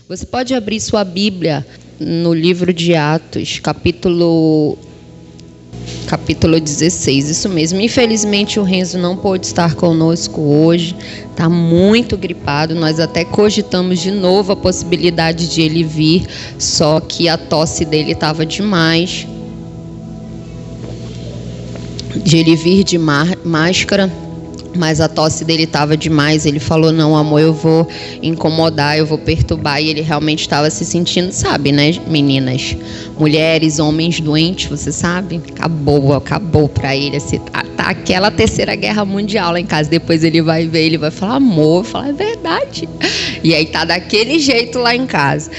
Você pode abrir sua Bíblia no livro de Atos, capítulo 16, isso mesmo. Infelizmente o Renzo não pôde estar conosco hoje, está muito gripado. Nós até cogitamos de novo a possibilidade de ele vir, só que a tosse dele estava demais, de ele vir de máscara. Mas a tosse dele estava demais. Ele falou: não, amor, eu vou incomodar, eu vou perturbar. E ele realmente estava se sentindo, sabe, né, meninas? Mulheres, homens doentes, você sabe? Acabou pra ele. Assim, tá aquela terceira guerra mundial lá em casa. Depois ele vai ver, ele vai falar: amor, eu falar, é verdade. E aí tá daquele jeito lá em casa.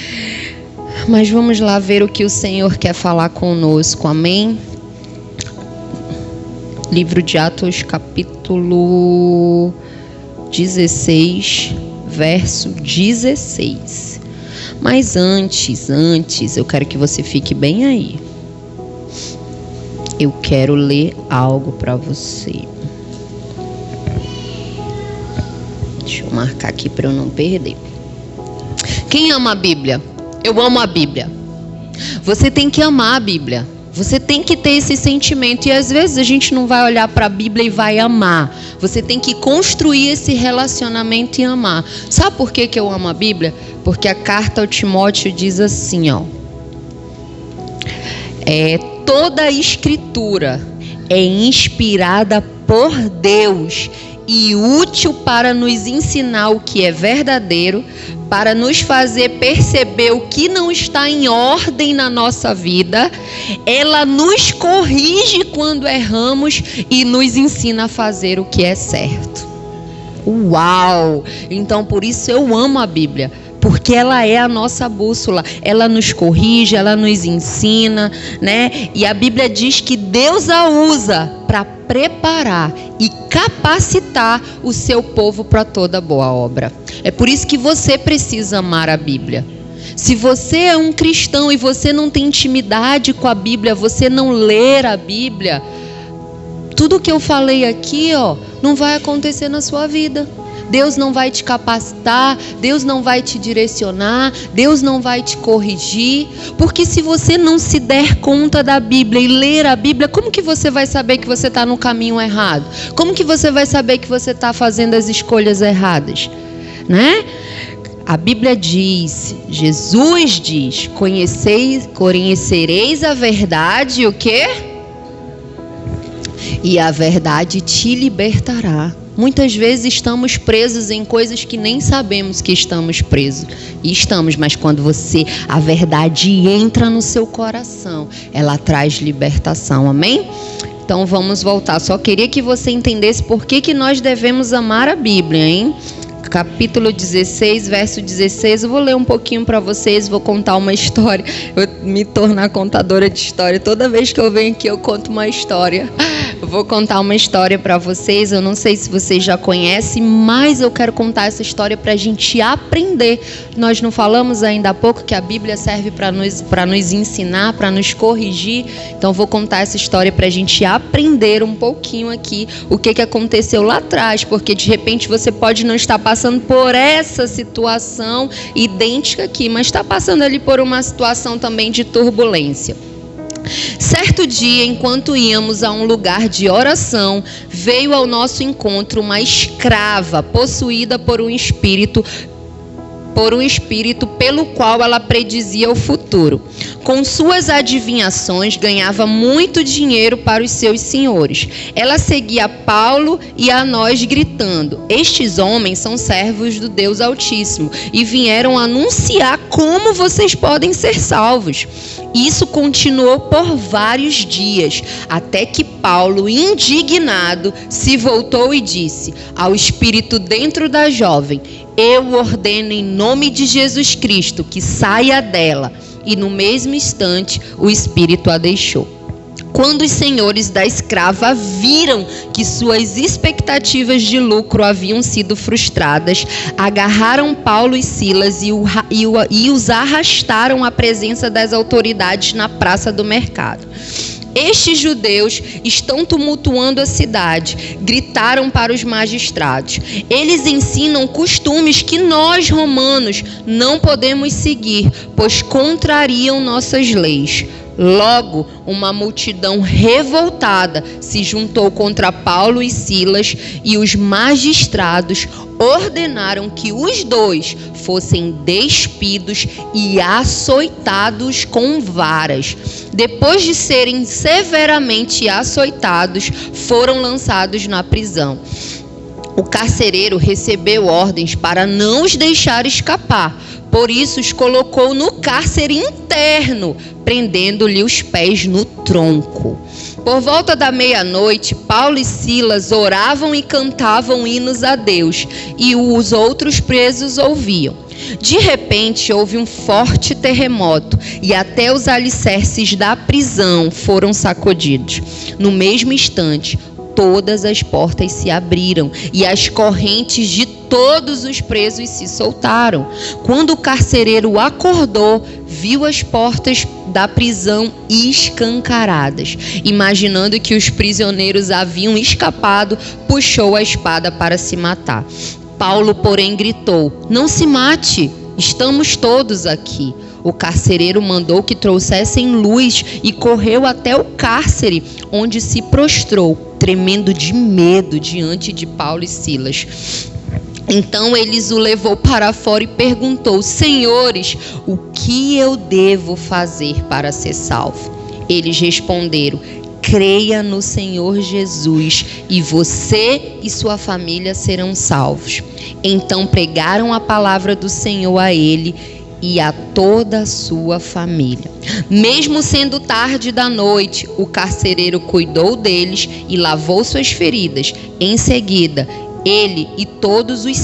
Mas vamos lá ver o que o Senhor quer falar conosco, amém? Livro de Atos, capítulo 16, verso 16. Mas antes, eu quero que você fique bem aí. Eu quero ler algo para você. Deixa eu marcar aqui para eu não perder. Quem ama a Bíblia? Eu amo a Bíblia. Você tem que amar a Bíblia. Você tem que ter esse sentimento. E às vezes a gente não vai olhar para a Bíblia e vai amar. Você tem que construir esse relacionamento e amar. Sabe por que eu amo a Bíblia? Porque a carta ao Timóteo diz assim, ó. Toda a escritura é inspirada por Deus e útil para nos ensinar o que é verdadeiro, para nos fazer perceber o que não está em ordem na nossa vida. Ela nos corrige quando erramos e nos ensina a fazer o que é certo. Uau! Então por isso eu amo a Bíblia, porque ela é a nossa bússola. Ela nos corrige, ela nos ensina, né? E a Bíblia diz que Deus a usa para preparar e capacitar o seu povo para toda boa obra. É por isso que você precisa amar a Bíblia. Se você é um cristão e você não tem intimidade com a Bíblia, você não ler a Bíblia, tudo que eu falei aqui, ó, não vai acontecer na sua vida. Deus não vai te capacitar, Deus não vai te direcionar, Deus não vai te corrigir, porque se você não se der conta da Bíblia e ler a Bíblia, como que você vai saber que você está no caminho errado? Como que você vai saber que você está fazendo as escolhas erradas? Né? A Bíblia diz, Jesus diz, conhecereis a verdade, o quê? E a verdade te libertará. Muitas vezes estamos presos em coisas que nem sabemos que estamos presos. E estamos, mas quando a verdade entra no seu coração, ela traz libertação, amém? Então vamos voltar. Só queria que você entendesse por que nós devemos amar a Bíblia, hein? Capítulo 16, verso 16, eu vou ler um pouquinho para vocês, vou contar uma história. Eu me tornar contadora de história. Toda vez que eu venho aqui eu conto uma história. Eu vou contar uma história para vocês. Eu não sei se vocês já conhecem, mas eu quero contar essa história para a gente aprender. Nós não falamos ainda há pouco que a Bíblia serve para nos ensinar, para nos corrigir. Então vou contar essa história para a gente aprender um pouquinho aqui o que aconteceu lá atrás, porque de repente você pode não estar passando por essa situação idêntica aqui, mas está passando ali por uma situação também de turbulência. Certo dia, enquanto íamos a um lugar de oração, veio ao nosso encontro uma escrava possuída por um espírito pelo qual ela predizia o futuro. Com suas adivinhações, ganhava muito dinheiro para os seus senhores. Ela seguia Paulo e a nós gritando: estes homens são servos do Deus Altíssimo e vieram anunciar como vocês podem ser salvos. Isso continuou por vários dias, até que Paulo, indignado, se voltou e disse ao espírito dentro da jovem: eu ordeno em nome de Jesus Cristo que saia dela. E no mesmo instante o espírito a deixou. Quando os senhores da escrava viram que suas expectativas de lucro haviam sido frustradas, agarraram Paulo e Silas e os arrastaram à presença das autoridades na praça do mercado. estes judeus estão tumultuando a cidade. Gritaram para os magistrados. Eles ensinam costumes que nós, romanos, não podemos seguir, pois contrariam nossas leis. Logo, uma multidão revoltada se juntou contra Paulo e Silas, e os magistrados ordenaram que os dois fossem despidos e açoitados com varas. Depois de serem severamente açoitados, foram lançados na prisão. O carcereiro recebeu ordens para não os deixar escapar. Por isso os colocou no cárcere interno, prendendo-lhe os pés no tronco. Por volta da meia-noite, Paulo e Silas oravam e cantavam hinos a Deus, e os outros presos ouviam. De repente, houve um forte terremoto, e até os alicerces da prisão foram sacudidos. No mesmo instante, todas as portas se abriram e as correntes de todos os presos se soltaram. Quando o carcereiro acordou, viu as portas da prisão escancaradas. Imaginando que os prisioneiros haviam escapado, puxou a espada para se matar. Paulo, porém, gritou: "Não se mate, estamos todos aqui." O carcereiro mandou que trouxessem luz e correu até o cárcere, onde se prostrou, tremendo de medo diante de Paulo e Silas. Então eles o levou para fora e perguntou: "Senhores, o que eu devo fazer para ser salvo?" Eles responderam: "Creia no Senhor Jesus e você e sua família serão salvos." Então pregaram a palavra do Senhor a ele e a toda a sua família. Mesmo sendo tarde da noite, o carcereiro cuidou deles e lavou suas feridas. Em seguida, ele e todos os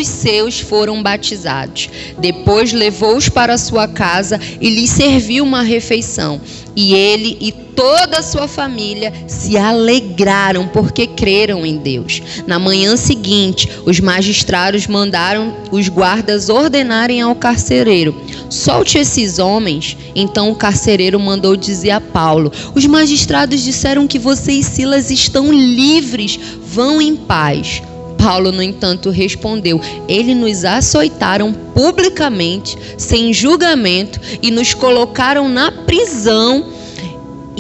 seus foram batizados. Depois levou-os para sua casa e lhes serviu uma refeição. E ele e toda a sua família se alegraram porque creram em Deus. Na manhã seguinte, os magistrados mandaram os guardas ordenarem ao carcereiro: "Solte esses homens." Então o carcereiro mandou dizer a Paulo: "Os magistrados disseram que você e Silas estão livres. Vão em paz." Paulo, no entanto, respondeu: "Eles nos açoitaram publicamente, sem julgamento, e nos colocaram na prisão.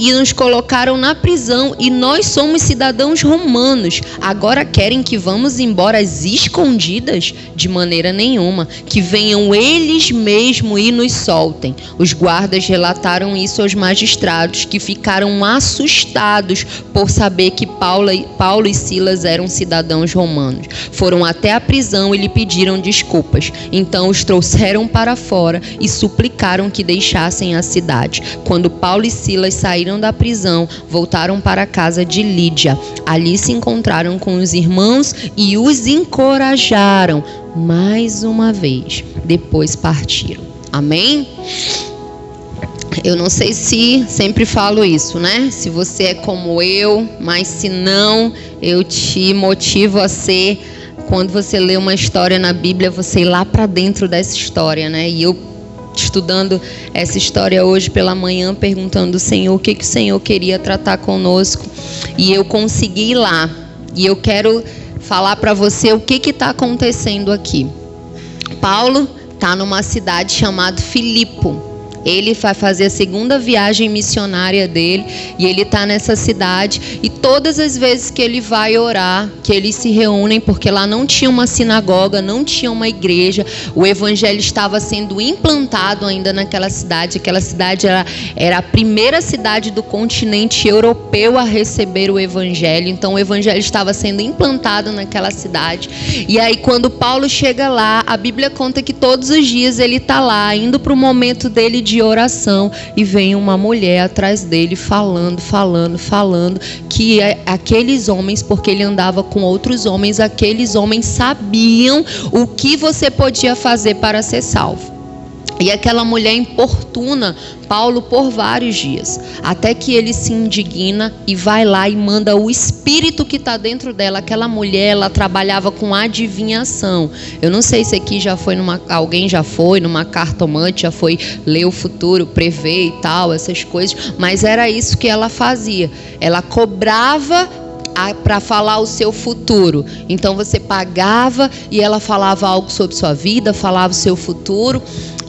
E nós somos cidadãos romanos. Agora querem que vamos embora às escondidas? De maneira nenhuma. Que venham eles mesmos e nos soltem." Os guardas relataram isso aos magistrados, que ficaram assustados por saber que Paulo e Silas eram cidadãos romanos. Foram até a prisão e lhe pediram desculpas. Então os trouxeram para fora e suplicaram que deixassem a cidade. Quando Paulo e Silas saíram da prisão, voltaram para a casa de Lídia. Ali se encontraram com os irmãos e os encorajaram mais uma vez. Depois partiram. Amém? Eu não sei se sempre falo isso, né? Se você é como eu, mas se não, eu te motivo a ser, quando você lê uma história na Bíblia, você ir lá para dentro dessa história, né? E eu, estudando essa história hoje pela manhã, perguntando ao Senhor o que o Senhor queria tratar conosco, e eu consegui ir lá, e eu quero falar para você o que está acontecendo aqui. Paulo está numa cidade chamada Filipo. Ele vai fazer a segunda viagem missionária dele, e ele está nessa cidade, e todas as vezes que ele vai orar, que eles se reúnem, porque lá não tinha uma sinagoga, não tinha uma igreja, o evangelho estava sendo implantado ainda naquela cidade. Aquela cidade era a primeira cidade do continente europeu a receber o evangelho, então o evangelho estava sendo implantado naquela cidade. E aí quando Paulo chega lá, a Bíblia conta que todos os dias ele está lá, indo para o momento dele de oração, e vem uma mulher atrás dele falando, que aqueles homens, porque ele andava com outros homens, aqueles homens sabiam o que você podia fazer para ser salvo. E aquela mulher importuna Paulo por vários dias, até que ele se indigna e vai lá e manda o espírito que está dentro dela. Aquela mulher, ela trabalhava com adivinhação. Eu não sei se aqui já foi alguém já foi numa cartomante, já foi ler o futuro, prever e tal, essas coisas, mas era isso que ela fazia. Ela cobrava para falar o seu futuro. Então você pagava e ela falava algo sobre sua vida, falava o seu futuro.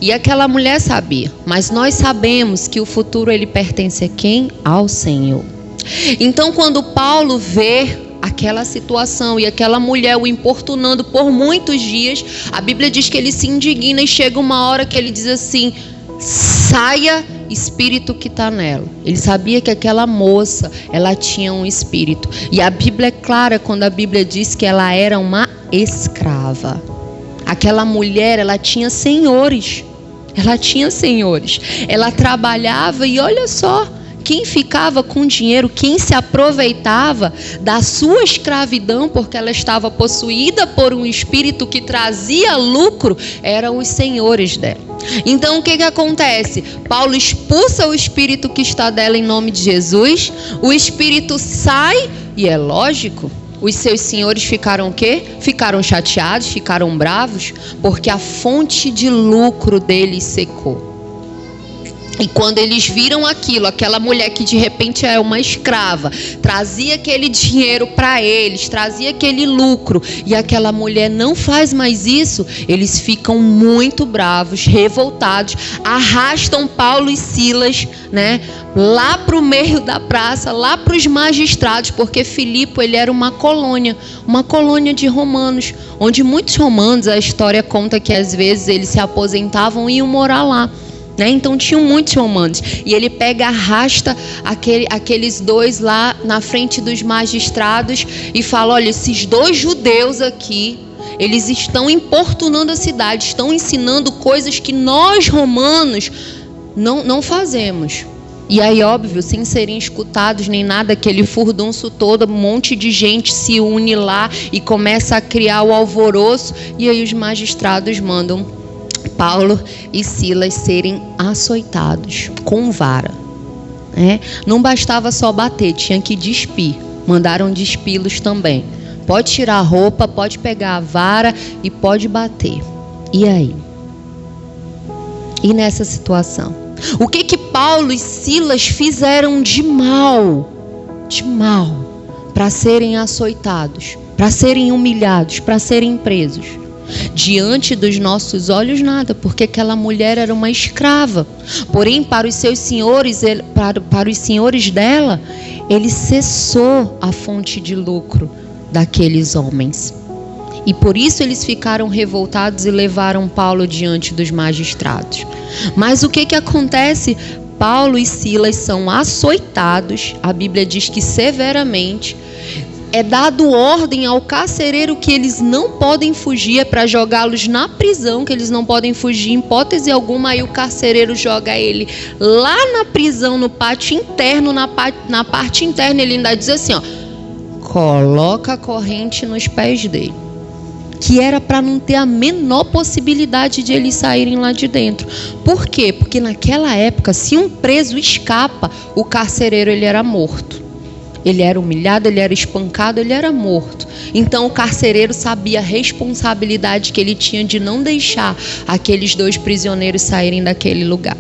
E aquela mulher sabia, mas nós sabemos que o futuro ele pertence a quem? Ao Senhor. Então quando Paulo vê aquela situação e aquela mulher o importunando por muitos dias, a Bíblia diz que ele se indigna e chega uma hora que ele diz assim: saia espírito que está nela. Ele sabia que aquela moça, ela tinha um espírito. E a Bíblia é clara quando a Bíblia diz que ela era uma escrava. Aquela mulher, ela tinha senhores. Ela tinha senhores. Ela trabalhava e olha só, quem ficava com dinheiro, quem se aproveitava da sua escravidão, porque ela estava possuída por um espírito que trazia lucro, eram os senhores dela. Então o que acontece? Paulo expulsa o espírito que está dela em nome de Jesus. O espírito sai e é lógico, os seus senhores ficaram o quê? Ficaram chateados, ficaram bravos, porque a fonte de lucro deles secou. E quando eles viram aquilo, aquela mulher que de repente é uma escrava, trazia aquele dinheiro para eles, trazia aquele lucro, e aquela mulher não faz mais isso, eles ficam muito bravos, revoltados, arrastam Paulo e Silas, né, lá para o meio da praça, lá para os magistrados, porque Filipe ele era uma colônia de romanos, onde muitos romanos, a história conta que às vezes eles se aposentavam e iam morar lá. Então tinham muitos romanos. E ele pega, arrasta aqueles dois lá na frente dos magistrados e fala: olha, esses dois judeus aqui, eles estão importunando a cidade, estão ensinando coisas que nós romanos não fazemos. E aí, óbvio, sem serem escutados nem nada, aquele furdunço todo, um monte de gente se une lá e começa a criar o alvoroço. E aí os magistrados mandam Paulo e Silas serem açoitados com vara. Não bastava só bater, tinha que despir. Mandaram despi-los também. Pode tirar a roupa, pode pegar a vara e pode bater. E aí? E nessa situação? O que Paulo e Silas fizeram de mal para serem açoitados, para serem humilhados, para serem presos? Diante dos nossos olhos nada, porque aquela mulher era uma escrava. Porém, para os seus senhores, para os senhores dela, ele cessou a fonte de lucro daqueles homens. E por isso eles ficaram revoltados e levaram Paulo diante dos magistrados. Mas o que acontece? Paulo e Silas são açoitados, a Bíblia diz que severamente. É dado ordem ao carcereiro que eles não podem fugir, é para jogá-los na prisão, que eles não podem fugir em hipótese alguma. Aí o carcereiro joga ele lá na prisão, no pátio interno, na parte interna. Ele ainda diz assim, coloca a corrente nos pés dele, que era para não ter a menor possibilidade de eles saírem lá de dentro. Por quê? Porque naquela época, se um preso escapa, o carcereiro ele era morto. Ele era humilhado, ele era espancado, ele era morto. Então o carcereiro sabia a responsabilidade que ele tinha de não deixar aqueles dois prisioneiros saírem daquele lugar.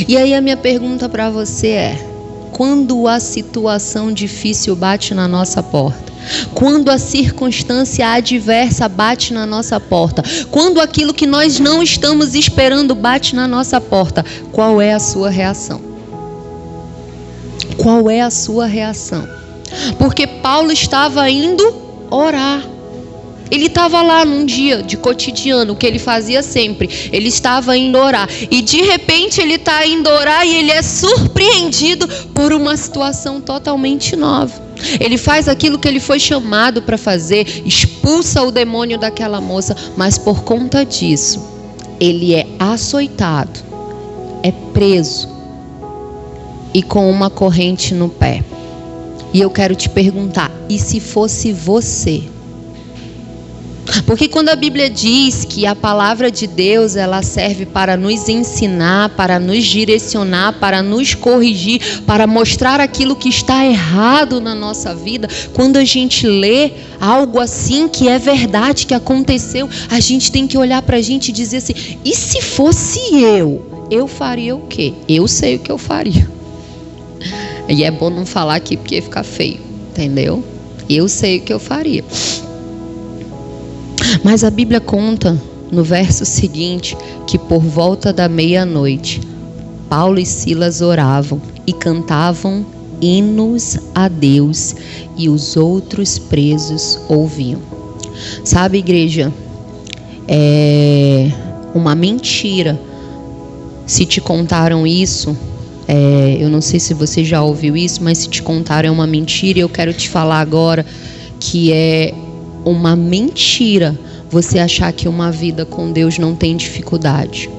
E aí a minha pergunta para você é: quando a situação difícil bate na nossa porta, quando a circunstância adversa bate na nossa porta, quando aquilo que nós não estamos esperando bate na nossa porta, qual é a sua reação? Qual é a sua reação? Porque Paulo estava indo orar. Ele estava lá num dia de cotidiano, o que ele fazia sempre. Ele estava indo orar. E de repente ele está indo orar e ele é surpreendido por uma situação totalmente nova. Ele faz aquilo que ele foi chamado para fazer, expulsa o demônio daquela moça, mas por conta disso, ele é açoitado, é preso e com uma corrente no pé. E eu quero te perguntar, e se fosse você? Porque quando a Bíblia diz que a palavra de Deus, ela serve para nos ensinar, para nos direcionar, para nos corrigir, para mostrar aquilo que está errado na nossa vida, quando a gente lê algo assim que é verdade, que aconteceu, a gente tem que olhar para a gente e dizer assim: e se fosse eu faria o quê? Eu sei o que eu faria. E é bom não falar aqui porque fica feio, entendeu? Eu sei o que eu faria. Mas a Bíblia conta no verso seguinte que por volta da meia-noite, Paulo e Silas oravam e cantavam hinos a Deus e os outros presos ouviam. Sabe, igreja, é uma mentira. Se te contaram isso, eu não sei se você já ouviu isso, mas se te contaram é uma mentira, e eu quero te falar agora que é uma mentira você achar que uma vida com Deus não tem dificuldade.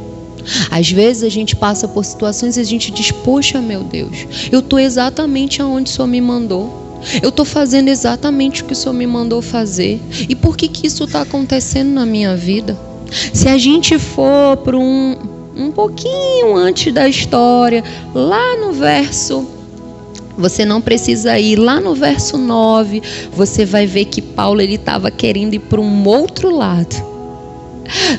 Às vezes a gente passa por situações e a gente diz: poxa, meu Deus, eu estou exatamente aonde o Senhor me mandou. Eu estou fazendo exatamente o que o Senhor me mandou fazer. E por que isso está acontecendo na minha vida? Se a gente for para um pouquinho antes da história, lá no verso... Você não precisa ir lá no verso 9, você vai ver que Paulo estava querendo ir para um outro lado.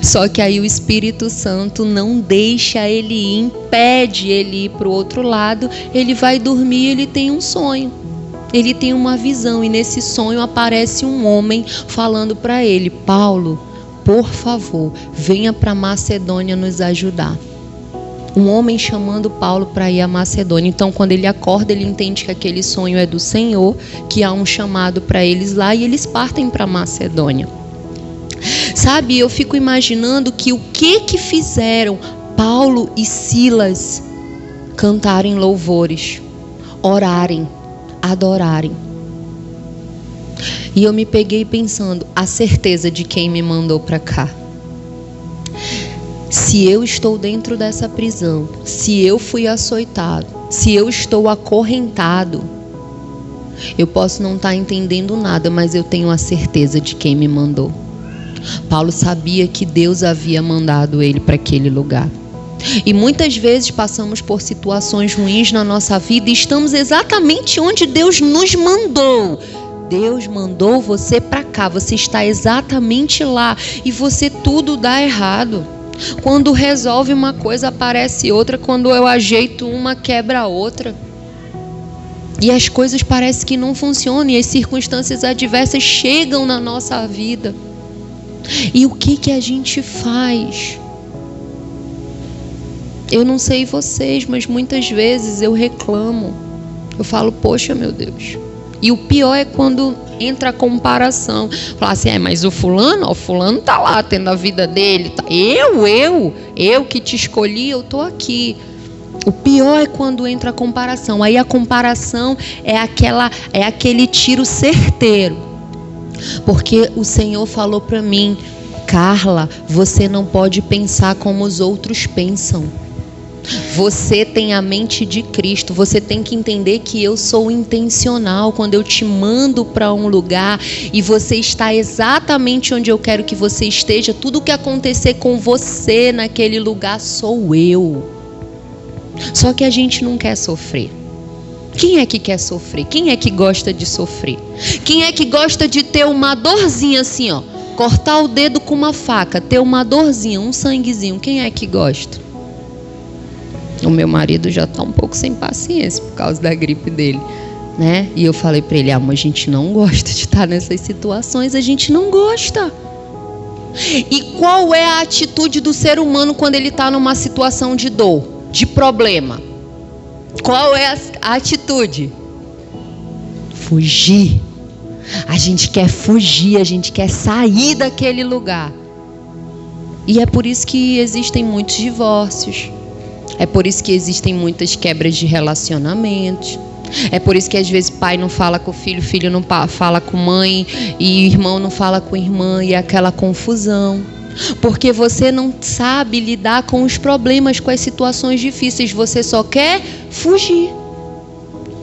Só que aí o Espírito Santo não deixa ele ir, impede ele ir para o outro lado. Ele vai dormir, ele tem um sonho, ele tem uma visão, e nesse sonho aparece um homem falando para ele: Paulo, por favor, venha para Macedônia nos ajudar. Um homem chamando Paulo para ir à Macedônia. Então, quando ele acorda, ele entende que aquele sonho é do Senhor, que há um chamado para eles lá, e eles partem para Macedônia. Sabe, eu fico imaginando que o que fizeram Paulo e Silas cantarem louvores, orarem, adorarem. E eu me peguei pensando: a certeza de quem me mandou para cá. Se eu estou dentro dessa prisão, se eu fui açoitado, se eu estou acorrentado, eu posso não estar entendendo nada, mas eu tenho a certeza de quem me mandou. Paulo sabia que Deus havia mandado ele para aquele lugar. E muitas vezes passamos por situações ruins na nossa vida e estamos exatamente onde Deus nos mandou. Deus mandou você para cá, você está exatamente lá, e você tudo dá errado. Quando resolve uma coisa, aparece outra. Quando eu ajeito uma, quebra a outra. E as coisas parecem que não funcionam, e as circunstâncias adversas chegam na nossa vida. E o que a gente faz? Eu não sei vocês, mas muitas vezes eu reclamo. Eu falo: poxa, meu Deus. E o pior é quando entra a comparação. Falar assim: mas o fulano tá lá tendo a vida dele. Tá. Eu que te escolhi, eu tô aqui. O pior é quando entra a comparação. Aí a comparação é aquele tiro certeiro. Porque o Senhor falou para mim: Carla, você não pode pensar como os outros pensam. Você tem a mente de Cristo. Você tem que entender que eu sou intencional. Quando eu te mando para um lugar e você está exatamente onde eu quero que você esteja, tudo que acontecer com você naquele lugar sou eu. Só que a gente não quer sofrer. Quem é que quer sofrer? Quem é que gosta de sofrer? Quem é que gosta de ter uma dorzinha assim, ó, cortar o dedo com uma faca, ter uma dorzinha, um sanguezinho? Quem é que gosta? O meu marido já está um pouco sem paciência por causa da gripe dele, né? E eu falei para ele: amor, a gente não gosta de estar nessas situações, a gente não gosta. E qual é a atitude do ser humano quando ele está numa situação de dor, de problema? Qual é a atitude? Fugir. A gente quer fugir, a gente quer sair daquele lugar. E é por isso que existem muitos divórcios. É por isso que existem muitas quebras de relacionamentos. É por isso que às vezes pai não fala com o filho, filho não fala com mãe, e irmão não fala com irmã, e é aquela confusão. Porque você não sabe lidar com os problemas, com as situações difíceis. Você só quer fugir.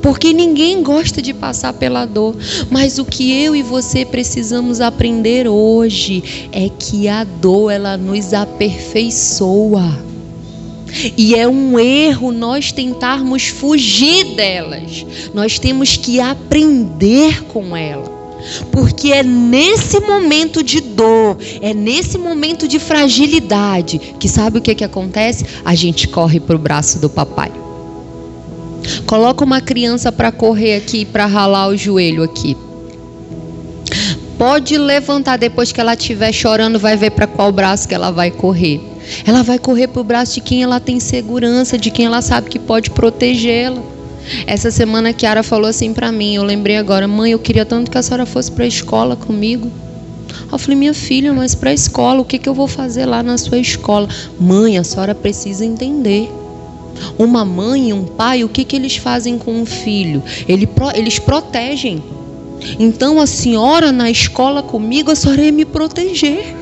Porque ninguém gosta de passar pela dor. Mas o que eu e você precisamos aprender hoje é que a dor, ela nos aperfeiçoa. E é um erro nós tentarmos fugir delas. Nós temos que aprender com ela. Porque é nesse momento de dor, é nesse momento de fragilidade, que sabe o que acontece? A gente corre para o braço do papai. Coloca uma criança para correr aqui, para ralar o joelho aqui. Pode levantar depois que ela estiver chorando, vai ver para qual braço que ela vai correr. Ela vai correr para o braço de quem ela tem segurança, de quem ela sabe que pode protegê-la. Essa semana a Kiara falou assim para mim, eu lembrei agora: mãe, eu queria tanto que a senhora fosse para a escola comigo. Eu falei: minha filha, mas para a escola, o que eu vou fazer lá na sua escola? Mãe, a senhora precisa entender. Uma mãe e um pai, o que eles fazem com um filho? Eles protegem. Então a senhora na escola comigo, a senhora ia me proteger.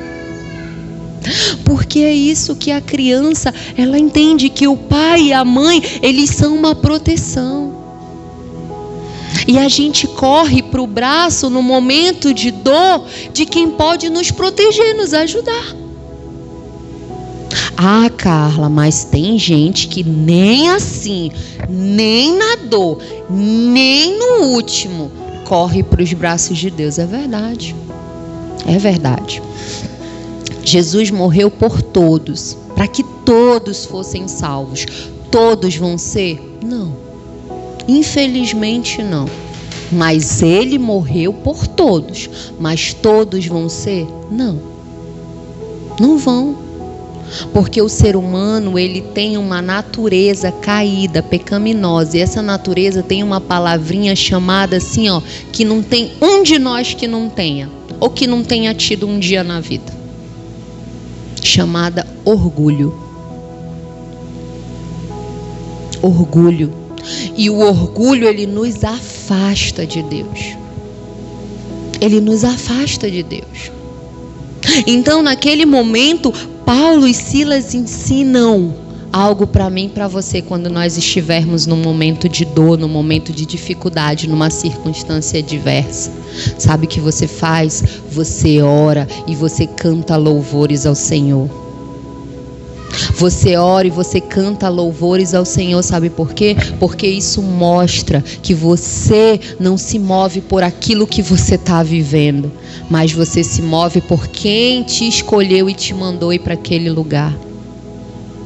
Porque é isso que a criança, ela entende, que o pai e a mãe, eles são uma proteção. E a gente corre para o braço no momento de dor de quem pode nos proteger, nos ajudar. Ah, Carla, mas tem gente que nem assim, nem na dor, nem no último, corre para os braços de Deus. É verdade. É verdade. Jesus morreu por todos, para que todos fossem salvos. Todos vão ser? Não. Infelizmente não. Mas ele morreu por todos. Mas todos vão ser? Não. Não vão. Porque o ser humano, ele tem uma natureza caída, pecaminosa. E essa natureza tem uma palavrinha chamada assim, ó, que não tem um de nós que não tenha, ou que não tenha tido um dia na vida. Chamada orgulho. Orgulho. E o orgulho, ele nos afasta de Deus. Ele nos afasta de Deus. Então, naquele momento, Paulo e Silas ensinam algo para mim e para você quando nós estivermos num momento de dor, num momento de dificuldade, numa circunstância adversa. Sabe o que você faz? Você ora e você canta louvores ao Senhor. Você ora e você canta louvores ao Senhor, sabe por quê? Porque isso mostra que você não se move por aquilo que você está vivendo, mas você se move por quem te escolheu e te mandou ir para aquele lugar.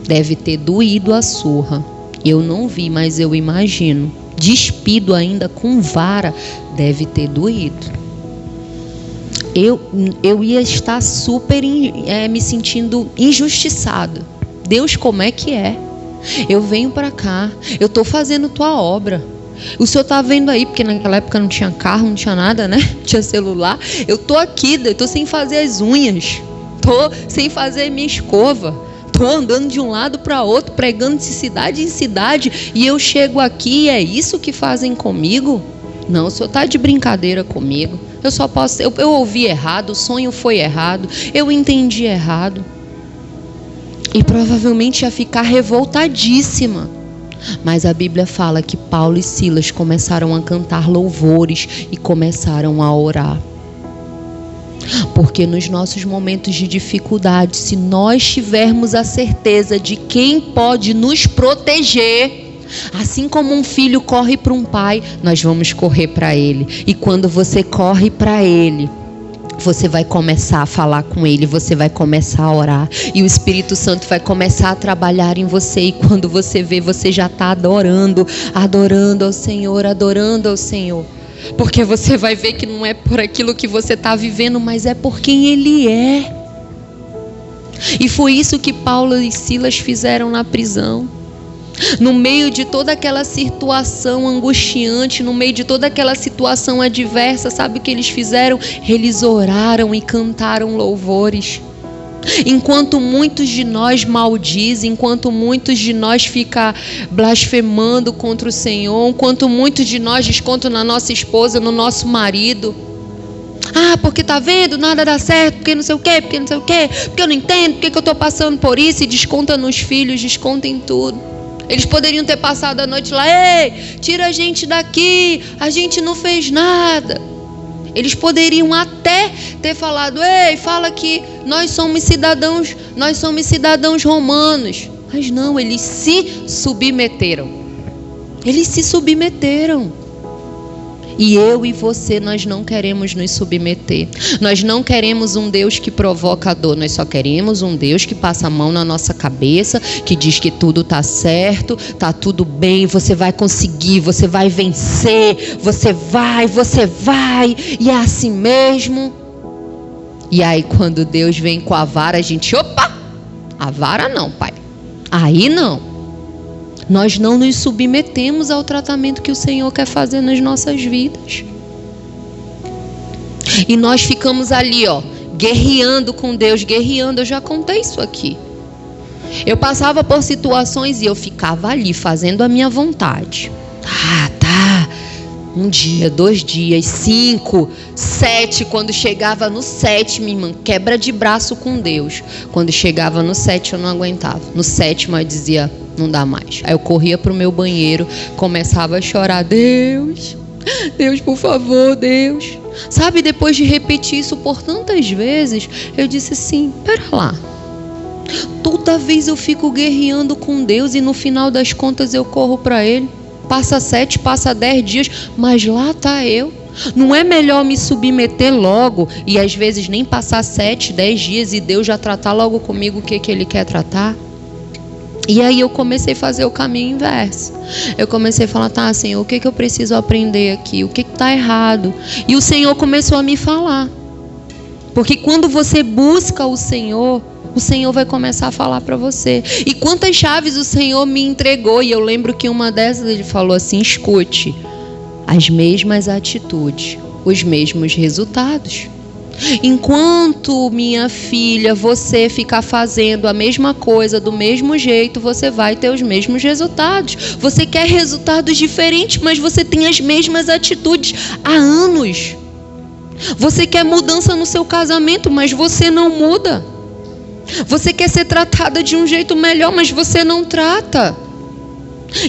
Deve ter doído a surra. Eu não vi, mas eu imagino. Despido ainda com vara, deve ter doído. Eu ia estar super me sentindo injustiçada. Deus, como é que é? Eu venho para cá, eu estou fazendo tua obra. O senhor está vendo aí, porque naquela época não tinha carro, não tinha nada, né? Não tinha celular. Eu estou aqui, eu estou sem fazer as unhas, estou sem fazer minha escova, estou andando de um lado para outro, pregando de cidade em cidade, e eu chego aqui e é isso que fazem comigo? Não, o senhor está de brincadeira comigo. Eu só posso, eu ouvi errado, o sonho foi errado, eu entendi errado. E provavelmente ia ficar revoltadíssima. Mas a Bíblia fala que Paulo e Silas começaram a cantar louvores e começaram a orar. Porque nos nossos momentos de dificuldade, se nós tivermos a certeza de quem pode nos proteger, assim como um filho corre para um pai, nós vamos correr para ele. E quando você corre para ele, você vai começar a falar com ele, você vai começar a orar, e o Espírito Santo vai começar a trabalhar em você, e quando você vê, você já está adorando ao Senhor, adorando ao Senhor, porque você vai ver que não é por aquilo que você está vivendo, mas é por quem Ele é. E foi isso que Paulo e Silas fizeram na prisão. No meio de toda aquela situação angustiante, no meio de toda aquela situação adversa, sabe o que eles fizeram? Eles oraram e cantaram louvores. Enquanto muitos de nós maldizem, enquanto muitos de nós ficam blasfemando contra o Senhor, enquanto muitos de nós descontam na nossa esposa, no nosso marido. Ah, porque tá vendo, nada dá certo, porque não sei o quê, porque não sei o quê, porque eu não entendo, porque eu tô passando por isso, e desconta nos filhos, desconta em tudo. Eles poderiam ter passado a noite lá, ei, tira a gente daqui, a gente não fez nada. Eles poderiam até ter falado, ei, fala que nós somos cidadãos romanos. Mas não, eles se submeteram. Eles se submeteram. E eu e você, nós não queremos nos submeter. Nós não queremos um Deus que provoca a dor. Nós só queremos um Deus que passa a mão na nossa cabeça, que diz que tudo está certo, está tudo bem, você vai conseguir, você vai vencer, você vai, e é assim mesmo. E aí quando Deus vem com a vara, a gente, opa, a vara não, pai. Aí não. Nós não nos submetemos ao tratamento que o Senhor quer fazer nas nossas vidas. E nós ficamos ali, guerreando com Deus, guerreando. Eu já contei isso aqui. Eu passava por situações e eu ficava ali, fazendo a minha vontade. Tá. 1 dia, 2 dias, 5, 7. Quando chegava no 7, minha irmã, quebra de braço com Deus. Quando chegava no 7, eu não aguentava. No 7º, eu dizia, não dá mais. Aí eu corria pro meu banheiro, começava a chorar. Deus, por favor, Deus. Sabe, depois de repetir isso por tantas vezes, eu disse assim, pera lá. Toda vez eu fico guerreando com Deus e no final das contas eu corro para Ele. Passa 7, passa 10 dias, mas lá tá eu. Não é melhor me submeter logo e às vezes nem passar 7, 10 dias e Deus já tratar logo comigo o que Ele quer tratar? E aí eu comecei a fazer o caminho inverso. Eu comecei a falar, tá, Senhor, o que eu preciso aprender aqui? O que está errado? E o Senhor começou a me falar. Porque quando você busca o Senhor vai começar a falar para você. E quantas chaves o Senhor me entregou. E eu lembro que uma dessas ele falou assim, escute, as mesmas atitudes, os mesmos resultados. Enquanto, minha filha, você ficar fazendo a mesma coisa do mesmo jeito, você vai ter os mesmos resultados. Você quer resultados diferentes, mas você tem as mesmas atitudes há anos. Você quer mudança no seu casamento, mas você não muda. Você quer ser tratada de um jeito melhor, mas você não trata.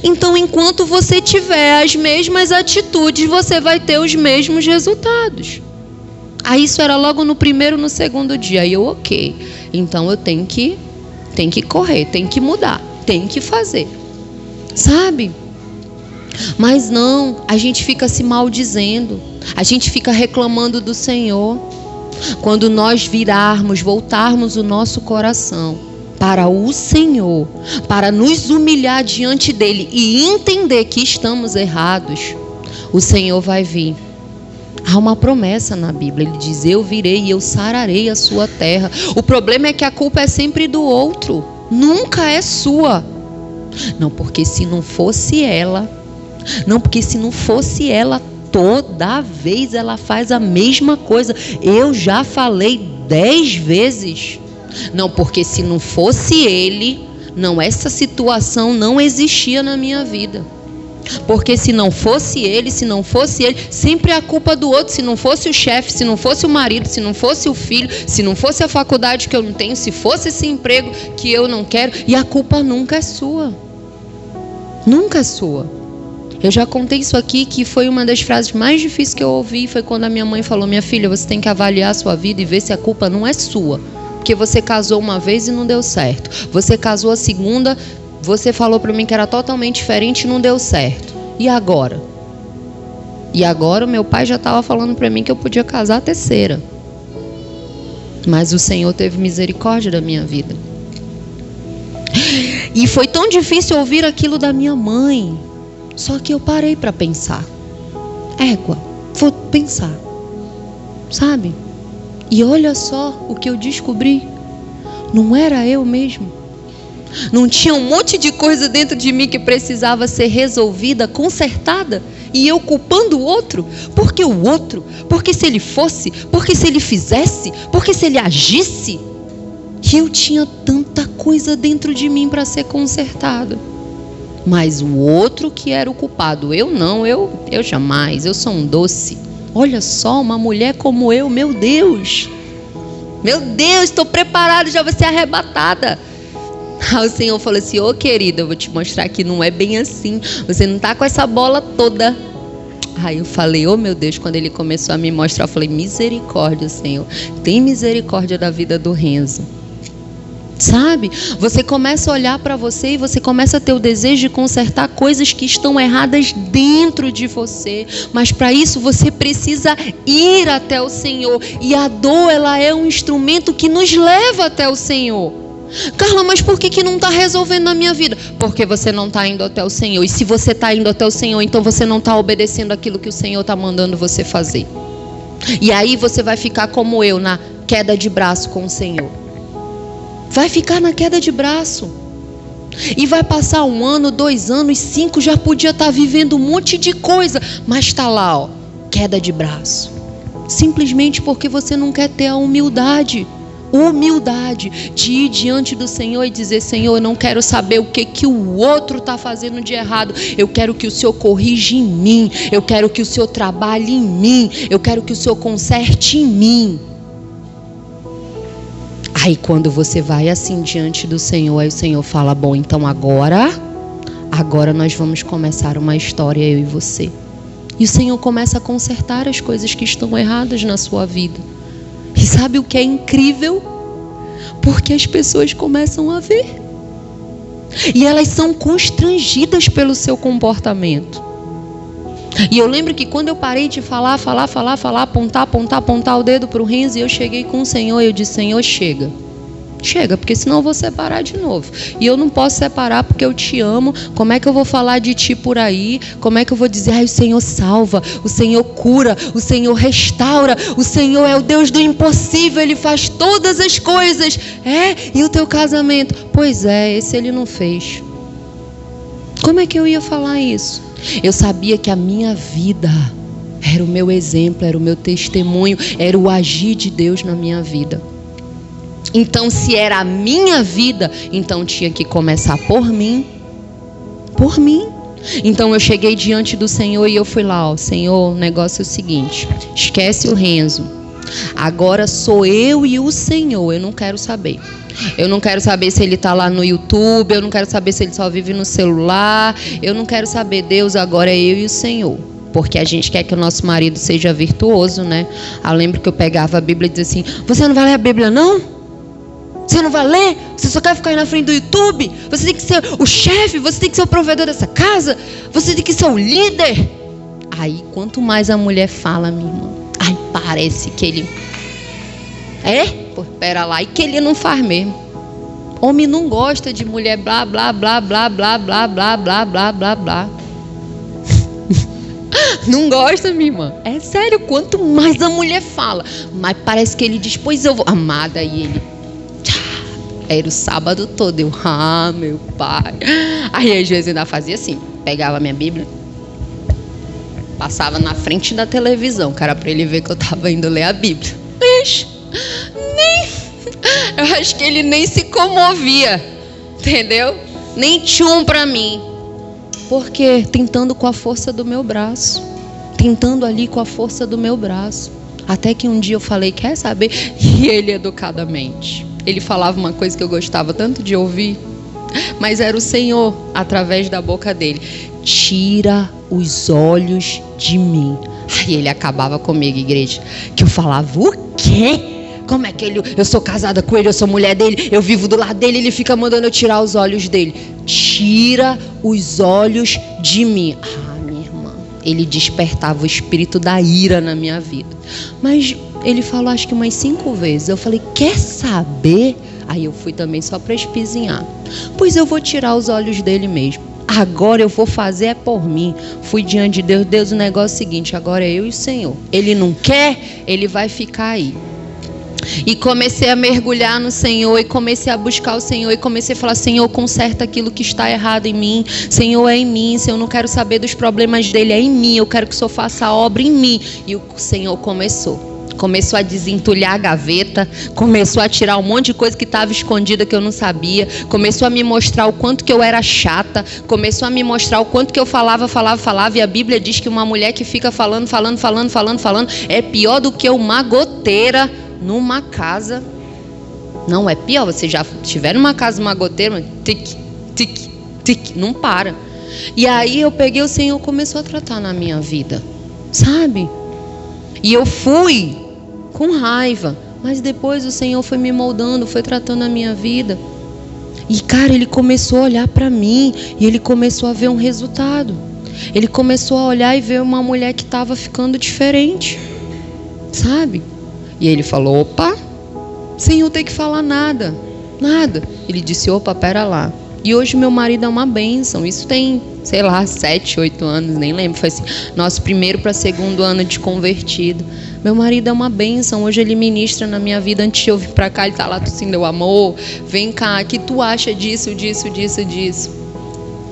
Então, enquanto você tiver as mesmas atitudes, você vai ter os mesmos resultados. Aí isso era logo no 1º, no 2º dia. Aí eu, ok. Então eu tenho que correr, tenho que mudar, tenho que fazer. Sabe? Mas não, a gente fica se maldizendo. A gente fica reclamando do Senhor. Quando nós voltarmos o nosso coração para o Senhor, para nos humilhar diante dEle e entender que estamos errados, o Senhor vai vir. Há uma promessa na Bíblia, Ele diz, eu virei e eu sararei a sua terra. O problema é que a culpa é sempre do outro, nunca é sua. Não, porque se não fosse ela, toda vez ela faz a mesma coisa. Eu já falei 10 vezes. Não, porque se não fosse ele, não, essa situação não existia na minha vida. Porque se não fosse ele, sempre é a culpa do outro. Se não fosse o chefe, se não fosse o marido, se não fosse o filho, se não fosse a faculdade que eu não tenho, se fosse esse emprego que eu não quero. E a culpa nunca é sua. Nunca é sua. Eu já contei isso aqui, que foi uma das frases mais difíceis que eu ouvi. Foi quando a minha mãe falou, minha filha, você tem que avaliar a sua vida e ver se a culpa não é sua. Porque você casou uma vez e não deu certo. Você casou a segunda, você falou para mim que era totalmente diferente e não deu certo. E agora? E agora o meu pai já estava falando para mim que eu podia casar a terceira. Mas o Senhor teve misericórdia da minha vida. E foi tão difícil ouvir aquilo da minha mãe. Só que eu parei para pensar. Vou pensar. Sabe? E olha só o que eu descobri. Não era eu mesmo. Não tinha um monte de coisa dentro de mim que precisava ser resolvida, consertada. E eu culpando o outro. Porque o outro? Porque se ele fosse? Porque se ele fizesse? Porque se ele agisse? E eu tinha tanta coisa dentro de mim para ser consertada. Mas o outro que era o culpado. Eu não, eu jamais. Eu sou um doce. Olha só, uma mulher como eu, meu Deus. Meu Deus, estou preparada, já vou ser arrebatada. Aí o Senhor falou assim: ô querida, eu vou te mostrar que não é bem assim. Você não tá com essa bola toda. Aí eu falei: oh meu Deus. Quando ele começou a me mostrar, eu falei: misericórdia, Senhor. Tem misericórdia da vida do Renzo. Sabe? Você começa a olhar para você e você começa a ter o desejo de consertar coisas que estão erradas dentro de você. Mas para isso você precisa ir até o Senhor. E a dor, ela é um instrumento que nos leva até o Senhor. Carla, mas por que não está resolvendo na minha vida? Porque você não está indo até o Senhor. E se você está indo até o Senhor, então você não está obedecendo aquilo que o Senhor está mandando você fazer. E aí você vai ficar como eu, na queda de braço com o Senhor. Vai ficar na queda de braço. E vai passar 1 ano, 2 anos, 5, já podia estar vivendo um monte de coisa. Mas está lá, ó, queda de braço. Simplesmente porque você não quer ter a humildade de ir diante do Senhor e dizer: Senhor, eu não quero saber o que o outro está fazendo de errado. Eu quero que o Senhor corrija em mim. Eu quero que o Senhor trabalhe em mim. Eu quero que o Senhor conserte em mim. Aí quando você vai assim diante do Senhor, aí o Senhor fala: bom, então agora nós vamos começar uma história, eu e você. E o Senhor começa a consertar as coisas que estão erradas na sua vida. E sabe o que é incrível? Porque as pessoas começam a ver. E elas são constrangidas pelo seu comportamento. E eu lembro que quando eu parei de falar, apontar o dedo para o Renzo, e eu cheguei com o Senhor e eu disse: Senhor, chega, porque senão eu vou separar de novo. E eu não posso separar porque eu te amo. Como é que eu vou falar de ti por aí? Como é que eu vou dizer: o Senhor salva, o Senhor cura, o Senhor restaura, o Senhor é o Deus do impossível, Ele faz todas as coisas. E o teu casamento? Pois é, esse Ele não fez. Como é que eu ia falar isso? Eu sabia que a minha vida era o meu exemplo, era o meu testemunho, era o agir de Deus na minha vida. Então, se era a minha vida, então tinha que começar por mim. Por mim. Então eu cheguei diante do Senhor e eu fui lá: ó, Senhor, o negócio é o seguinte, esquece o Renzo. Agora sou eu e o Senhor, eu não quero saber. Eu não quero saber se ele está lá no YouTube, eu não quero saber se ele só vive no celular, eu não quero saber. Deus, agora é eu e o Senhor. Porque a gente quer que o nosso marido seja virtuoso, né? Eu lembro que eu pegava a Bíblia e dizia assim: você não vai ler a Bíblia não? Você não vai ler? Você só quer ficar aí na frente do YouTube? Você tem que ser o chefe, você tem que ser o provedor dessa casa, você tem que ser o líder. Aí quanto mais a mulher fala, minha irmã, aí parece que ele... Pô, pera lá, e que ele não faz mesmo. Homem não gosta de mulher blá, blá, blá, blá, blá, blá, blá, blá, blá, blá, blá. Não gosta, minha irmã. É sério, quanto mais a mulher fala, mais parece que ele diz: pois eu vou. Amada, e ele... Era o sábado todo, eu... meu pai. Aí às vezes ainda fazia assim, pegava a minha Bíblia, passava na frente da televisão, cara, pra ele ver que eu tava indo ler a Bíblia. Ixi, eu acho que ele nem se comovia, entendeu? Nem tchum pra mim. Por quê? Tentando com a força do meu braço. Tentando ali com a força do meu braço. Até que um dia eu falei: quer saber? E ele educadamente. Ele falava uma coisa que eu gostava tanto de ouvir, mas era o Senhor através da boca dele: tira os olhos de mim. Aí ele acabava comigo, igreja, que eu falava: o quê? Como é que eu sou casada com ele, eu sou mulher dele, eu vivo do lado dele, ele fica mandando eu tirar os olhos dele. Tira os olhos de mim. Minha irmã, ele despertava o espírito da ira na minha vida. Mas ele falou acho que umas 5 vezes. Eu falei: quer saber? Aí eu fui também só para espizinhar. Pois eu vou tirar os olhos dele mesmo. Agora eu vou fazer por mim. Fui diante de Deus. Deus, o negócio é o seguinte: agora é eu e o Senhor. Ele não quer, ele vai ficar aí. E comecei a mergulhar no Senhor, e comecei a buscar o Senhor, e comecei a falar: Senhor, conserta aquilo que está errado em mim. Senhor, é em mim. Senhor, eu não quero saber dos problemas dele, é em mim. Eu quero que o Senhor faça a obra em mim. E o Senhor começou a desentulhar a gaveta, começou a tirar um monte de coisa que estava escondida que eu não sabia, começou a me mostrar o quanto que eu era chata, começou a me mostrar o quanto que eu falava, e a Bíblia diz que uma mulher que fica falando é pior do que uma goteira numa casa. Não, é pior. Você já estiver numa casa, uma goteira, tic, tic, tic, não para. E aí eu peguei, o Senhor começou a tratar na minha vida, sabe? E eu fui com raiva, mas depois o Senhor foi me moldando, foi tratando a minha vida. E cara, Ele começou a olhar para mim e Ele começou a ver um resultado. Ele começou a olhar e ver uma mulher que estava ficando diferente, sabe? E Ele falou, opa, sem eu ter que falar nada. Ele disse, opa, pera lá. E hoje meu marido é uma bênção. Isso tem, sei lá, 7, 8 anos, nem lembro. Foi assim, nosso primeiro para segundo ano de convertido. Meu marido é uma bênção. Hoje ele ministra na minha vida. Antes de eu vir para cá, ele tá lá tossindo, meu amor, vem cá, o que tu acha disso?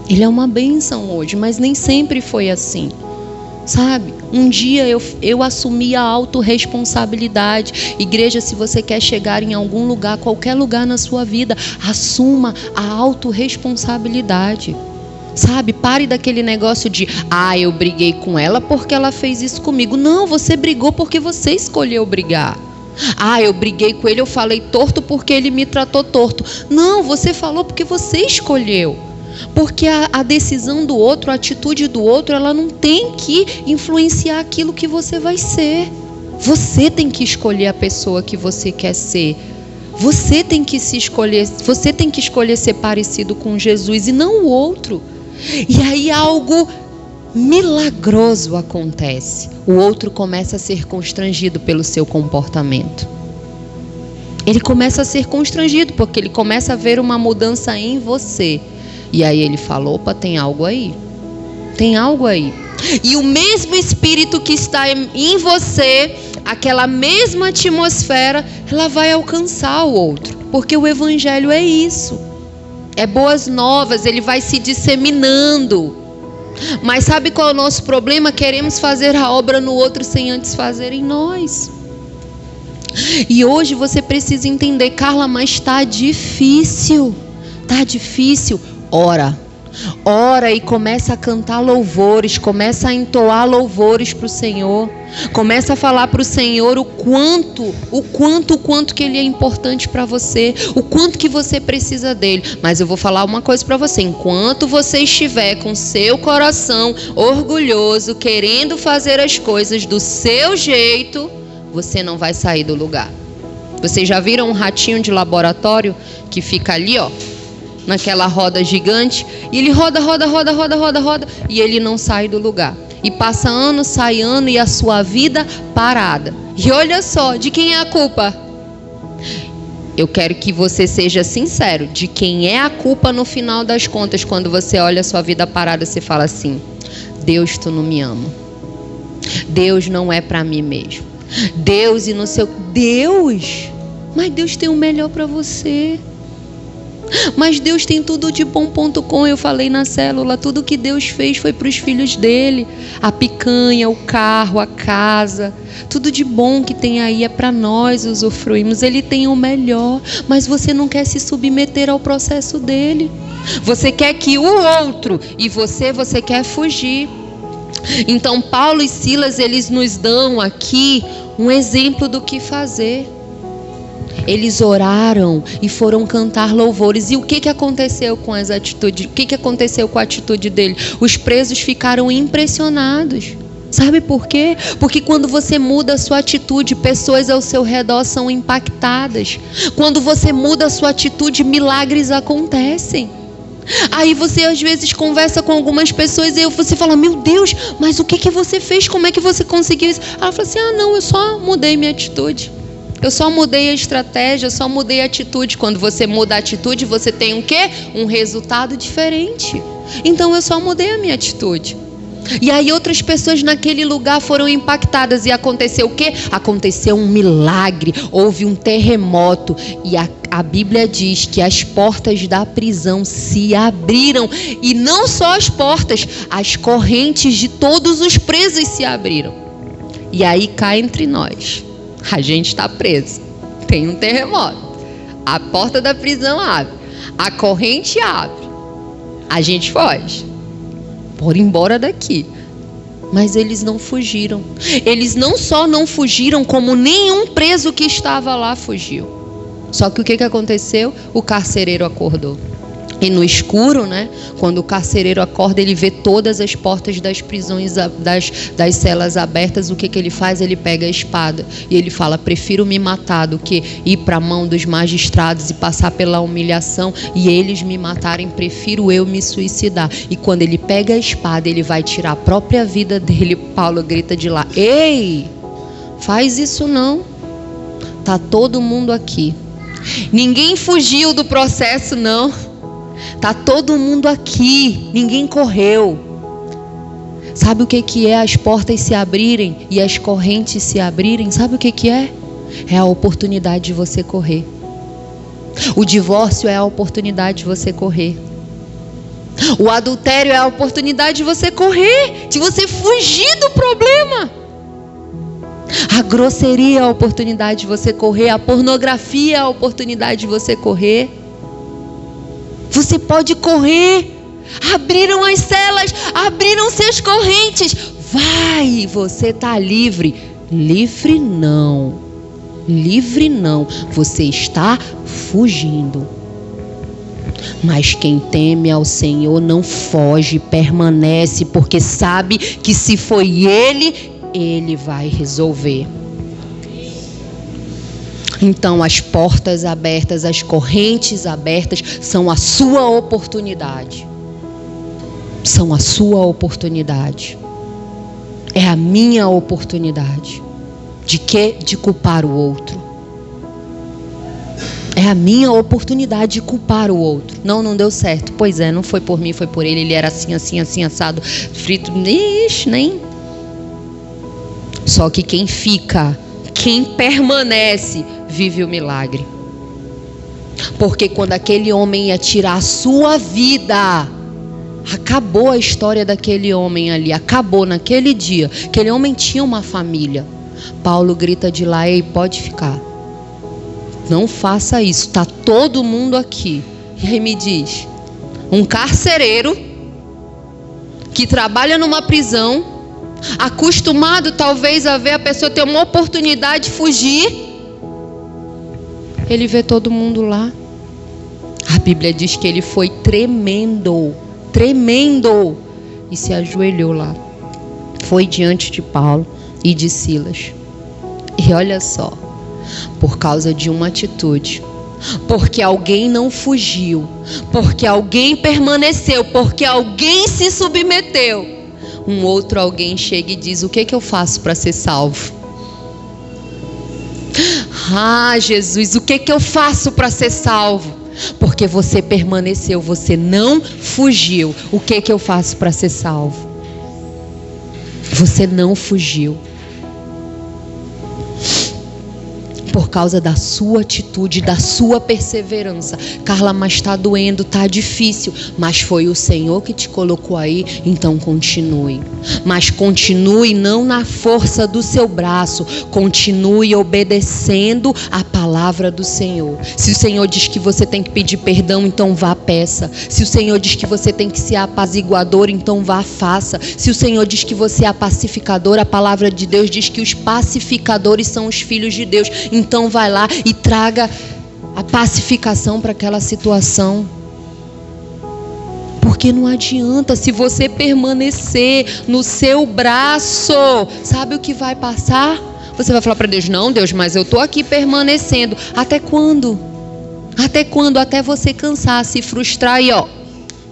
Ele é uma bênção hoje, mas nem sempre foi assim. Sabe? Um dia eu assumi a autorresponsabilidade. Igreja, se você quer chegar em algum lugar, qualquer lugar na sua vida, assuma a autorresponsabilidade. Sabe? Pare daquele negócio de, eu briguei com ela porque ela fez isso comigo. Não, você brigou porque você escolheu brigar. Eu briguei com ele, eu falei torto porque ele me tratou torto. Não, você falou porque você escolheu. Porque a decisão do outro, a atitude do outro, ela não tem que influenciar aquilo que você vai ser. Você tem que escolher a pessoa que você quer ser. Você tem que escolher ser parecido com Jesus e não o outro. E aí algo milagroso acontece. O outro começa a ser constrangido pelo seu comportamento. Ele começa a ser constrangido porque ele começa a ver uma mudança em você. E aí ele falou, opa, tem algo aí. E o mesmo Espírito que está em você, aquela mesma atmosfera, ela vai alcançar o outro. Porque o Evangelho é isso. É boas novas, ele vai se disseminando. Mas sabe qual é o nosso problema? Queremos fazer a obra no outro sem antes fazer em nós. E hoje você precisa entender, Carla, mas está difícil. Ora e começa a cantar louvores, começa a entoar louvores para o Senhor, começa a falar para o Senhor o quanto que Ele é importante para você, o quanto que você precisa dele. Mas eu vou falar uma coisa para você, enquanto você estiver com seu coração orgulhoso, querendo fazer as coisas do seu jeito, você não vai sair do lugar. Vocês já viram um ratinho de laboratório que fica ali, naquela roda gigante, e ele roda, e ele não sai do lugar. E passa ano, sai ano, e a sua vida parada. E olha só, de quem é a culpa? Eu quero que você seja sincero, de quem é a culpa no final das contas, quando você olha a sua vida parada, você fala assim, Deus, tu não me ama. Deus não é para mim mesmo. Deus e no seu... Deus? Mas Deus tem o melhor para você. Mas Deus tem tudo de bom.com. Eu falei na célula, tudo que Deus fez foi para os filhos dele. A picanha, o carro, a casa, tudo de bom que tem aí é para nós usufruirmos. Ele tem o melhor, mas você não quer se submeter ao processo dele. Você quer que o outro, e você quer fugir. Então Paulo e Silas, eles nos dão aqui um exemplo do que fazer. Eles oraram e foram cantar louvores. E o que aconteceu com as atitudes? O que aconteceu com a atitude dele? Os presos ficaram impressionados. Sabe por quê? Porque quando você muda a sua atitude, pessoas ao seu redor são impactadas. Quando você muda a sua atitude, milagres acontecem. Aí você às vezes conversa com algumas pessoas e você fala, meu Deus, mas o que você fez? Como é que você conseguiu isso? Ela fala assim, não, eu só mudei minha atitude. Eu só mudei a estratégia, eu só mudei a atitude. Quando você muda a atitude, você tem o quê? Um resultado diferente. Então eu só mudei a minha atitude. E aí outras pessoas naquele lugar foram impactadas. E aconteceu o quê? Aconteceu um milagre. Houve um terremoto. E a Bíblia diz que as portas da prisão se abriram. E não só as portas, as correntes de todos os presos se abriram. E aí cá entre nós, a gente está preso, tem um terremoto, a porta da prisão abre, a corrente abre, a gente foge, bora embora daqui. Mas eles não fugiram. Eles não só não fugiram, como nenhum preso que estava lá fugiu. Só que o que aconteceu? O carcereiro acordou. E no escuro, né? Quando o carcereiro acorda, ele vê todas as portas das prisões, das celas abertas. O que ele faz? Ele pega a espada e ele fala: prefiro me matar do que ir para a mão dos magistrados e passar pela humilhação e eles me matarem. Prefiro eu me suicidar. E quando ele pega a espada, ele vai tirar a própria vida dele. Paulo grita de lá: ei, faz isso não. Tá todo mundo aqui. Ninguém fugiu do processo, não. Tá todo mundo aqui, ninguém correu. Sabe o que é as portas se abrirem e as correntes se abrirem? Sabe o que é? É a oportunidade de você correr. O divórcio é a oportunidade de você correr. O adultério é a oportunidade de você correr, de você fugir do problema. A grosseria é a oportunidade de você correr. A pornografia é a oportunidade de você correr. Você pode correr. Abriram as celas, abriram-se as correntes. Vai, você está livre. Livre não. Livre não. Você está fugindo. Mas quem teme ao Senhor não foge, permanece, porque sabe que se foi Ele vai resolver. Então as portas abertas, as correntes abertas são a sua oportunidade. São a sua oportunidade. É a minha oportunidade. De quê? De culpar o outro. É a minha oportunidade de culpar o outro. Não deu certo. Pois é, não foi por mim, foi por ele. Ele era assim, assim, assim, assado, frito. Ixi, nem. Só que quem fica, quem permanece, vive o milagre. Porque quando aquele homem ia tirar a sua vida, acabou a história daquele homem ali. Acabou naquele dia. Aquele homem tinha uma família. Paulo grita de lá: ei, pode ficar. Não faça isso. Está todo mundo aqui. E aí me diz: um carcereiro que trabalha numa prisão, acostumado talvez a ver a pessoa ter uma oportunidade de fugir, ele vê todo mundo lá. A Bíblia diz que ele foi tremendo, e se ajoelhou lá. Foi diante de Paulo e de Silas. E olha só, por causa de uma atitude, porque alguém não fugiu, porque alguém permaneceu, porque alguém se submeteu, um outro alguém chega e diz: o que eu faço para ser salvo? Ah, Jesus, o que eu faço para ser salvo? Porque você permaneceu, você não fugiu. O que eu faço para ser salvo? Você não fugiu. Por causa da sua atitude, da sua perseverança. Carla, mas está doendo, está difícil. Mas foi o Senhor que te colocou aí, então continue. Mas continue não na força do seu braço. Continue obedecendo a palavra do Senhor. Se o Senhor diz que você tem que pedir perdão, então vá, peça. Se o Senhor diz que você tem que ser apaziguador, então vá, faça. Se o Senhor diz que você é pacificador, a palavra de Deus diz que os pacificadores são os filhos de Deus. Então vai lá e traga a pacificação para aquela situação. Porque não adianta, se você permanecer no seu braço, sabe o que vai passar? Você vai falar para Deus: não, Deus, mas eu estou aqui permanecendo. Até quando? Até quando? Até você cansar, se frustrar e ó.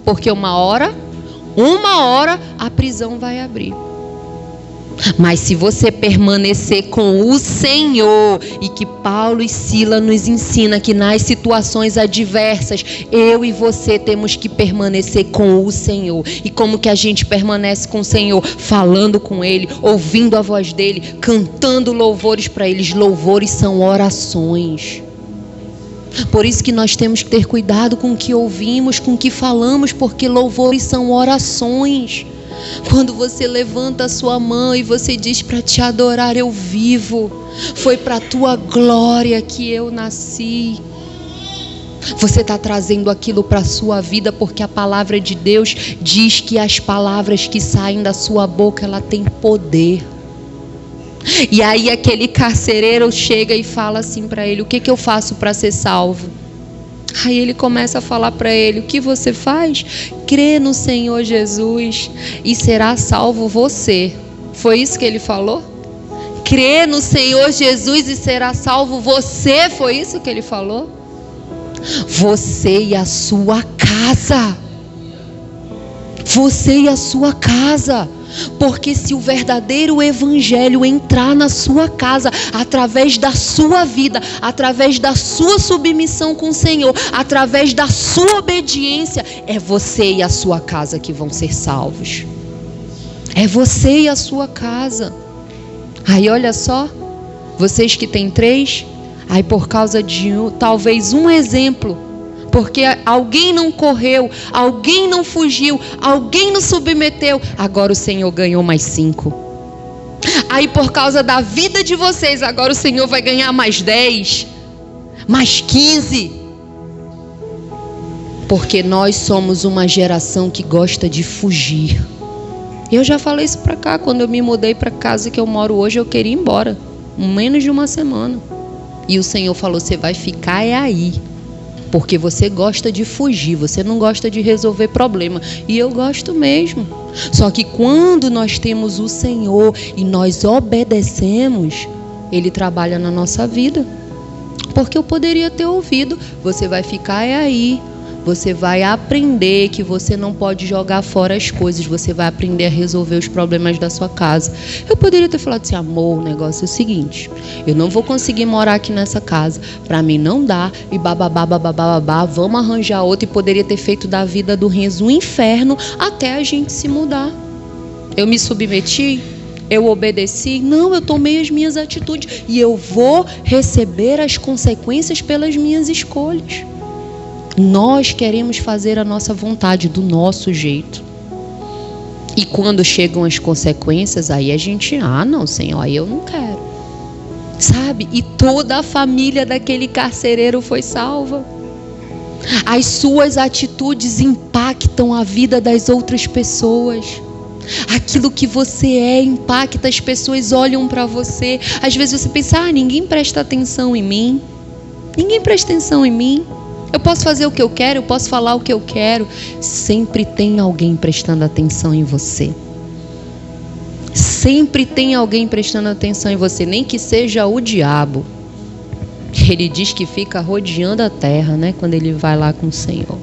Porque uma hora a prisão vai abrir. Mas se você permanecer com o Senhor, e que Paulo e Silas nos ensina que nas situações adversas, eu e você temos que permanecer com o Senhor. E como que a gente permanece com o Senhor? Falando com Ele, ouvindo a voz dEle, cantando louvores para Ele. Louvores são orações. Por isso que nós temos que ter cuidado com o que ouvimos, com o que falamos, porque louvores são orações. Quando você levanta a sua mão e você diz: para te adorar eu vivo, foi para a tua glória que eu nasci. Você está trazendo aquilo para a sua vida, porque a palavra de Deus diz que as palavras que saem da sua boca, ela tem poder. E aí aquele carcereiro chega e fala assim para ele: o que eu faço para ser salvo? Aí ele começa a falar para ele: o que você faz? Crê no Senhor Jesus e será salvo você. Foi isso que ele falou? Crê no Senhor Jesus e será salvo você. Foi isso que ele falou? Você e a sua casa. Você e a sua casa. Porque se o verdadeiro evangelho entrar na sua casa, através da sua vida, através da sua submissão com o Senhor, através da sua obediência, é você e a sua casa que vão ser salvos. É você e a sua casa. Aí olha só, vocês que têm 3, aí por causa de talvez um exemplo, porque alguém não correu, alguém não fugiu, alguém não submeteu, agora o Senhor ganhou mais 5. Aí por causa da vida de vocês, agora o Senhor vai ganhar mais 10, mais 15. Porque nós somos uma geração que gosta de fugir. Eu já falei isso pra cá, quando eu me mudei pra casa que eu moro hoje, eu queria ir embora, menos de uma semana. E o Senhor falou: você vai ficar aí. Porque você gosta de fugir, você não gosta de resolver problema. E eu gosto mesmo. Só que quando nós temos o Senhor e nós obedecemos, Ele trabalha na nossa vida. Porque eu poderia ter ouvido: você vai ficar aí. Você vai aprender que você não pode jogar fora as coisas. Você vai aprender a resolver os problemas da sua casa. Eu poderia ter falado assim: amor, o negócio é o seguinte, eu não vou conseguir morar aqui nessa casa, pra mim não dá, e bababá, vamos arranjar outra. E poderia ter feito da vida do Renzo um inferno até a gente se mudar. Eu me submeti, eu obedeci, não, eu tomei as minhas atitudes e eu vou receber as consequências pelas minhas escolhas. Nós queremos fazer a nossa vontade do nosso jeito. E quando chegam as consequências, aí a gente: não, Senhor, aí eu não quero. Sabe? E toda a família daquele carcereiro foi salva. As suas atitudes impactam a vida das outras pessoas. Aquilo que você é impacta, as pessoas olham para você. Às vezes você pensa: ninguém presta atenção em mim. Ninguém presta atenção em mim. Eu posso fazer o que eu quero, eu posso falar o que eu quero. Sempre tem alguém prestando atenção em você. Sempre tem alguém prestando atenção em você, nem que seja o diabo. Ele diz que fica rodeando a terra, né? Quando ele vai lá com o Senhor.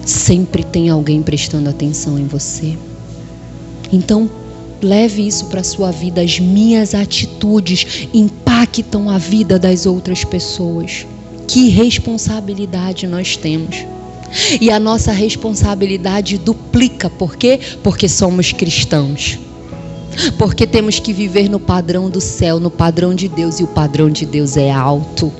Sempre tem alguém prestando atenção em você. Então, leve isso para a sua vida. As minhas atitudes impactam a vida das outras pessoas. Que responsabilidade nós temos. E a nossa responsabilidade duplica. Por quê? Porque somos cristãos. Porque temos que viver no padrão do céu, no padrão de Deus. E o padrão de Deus é alto,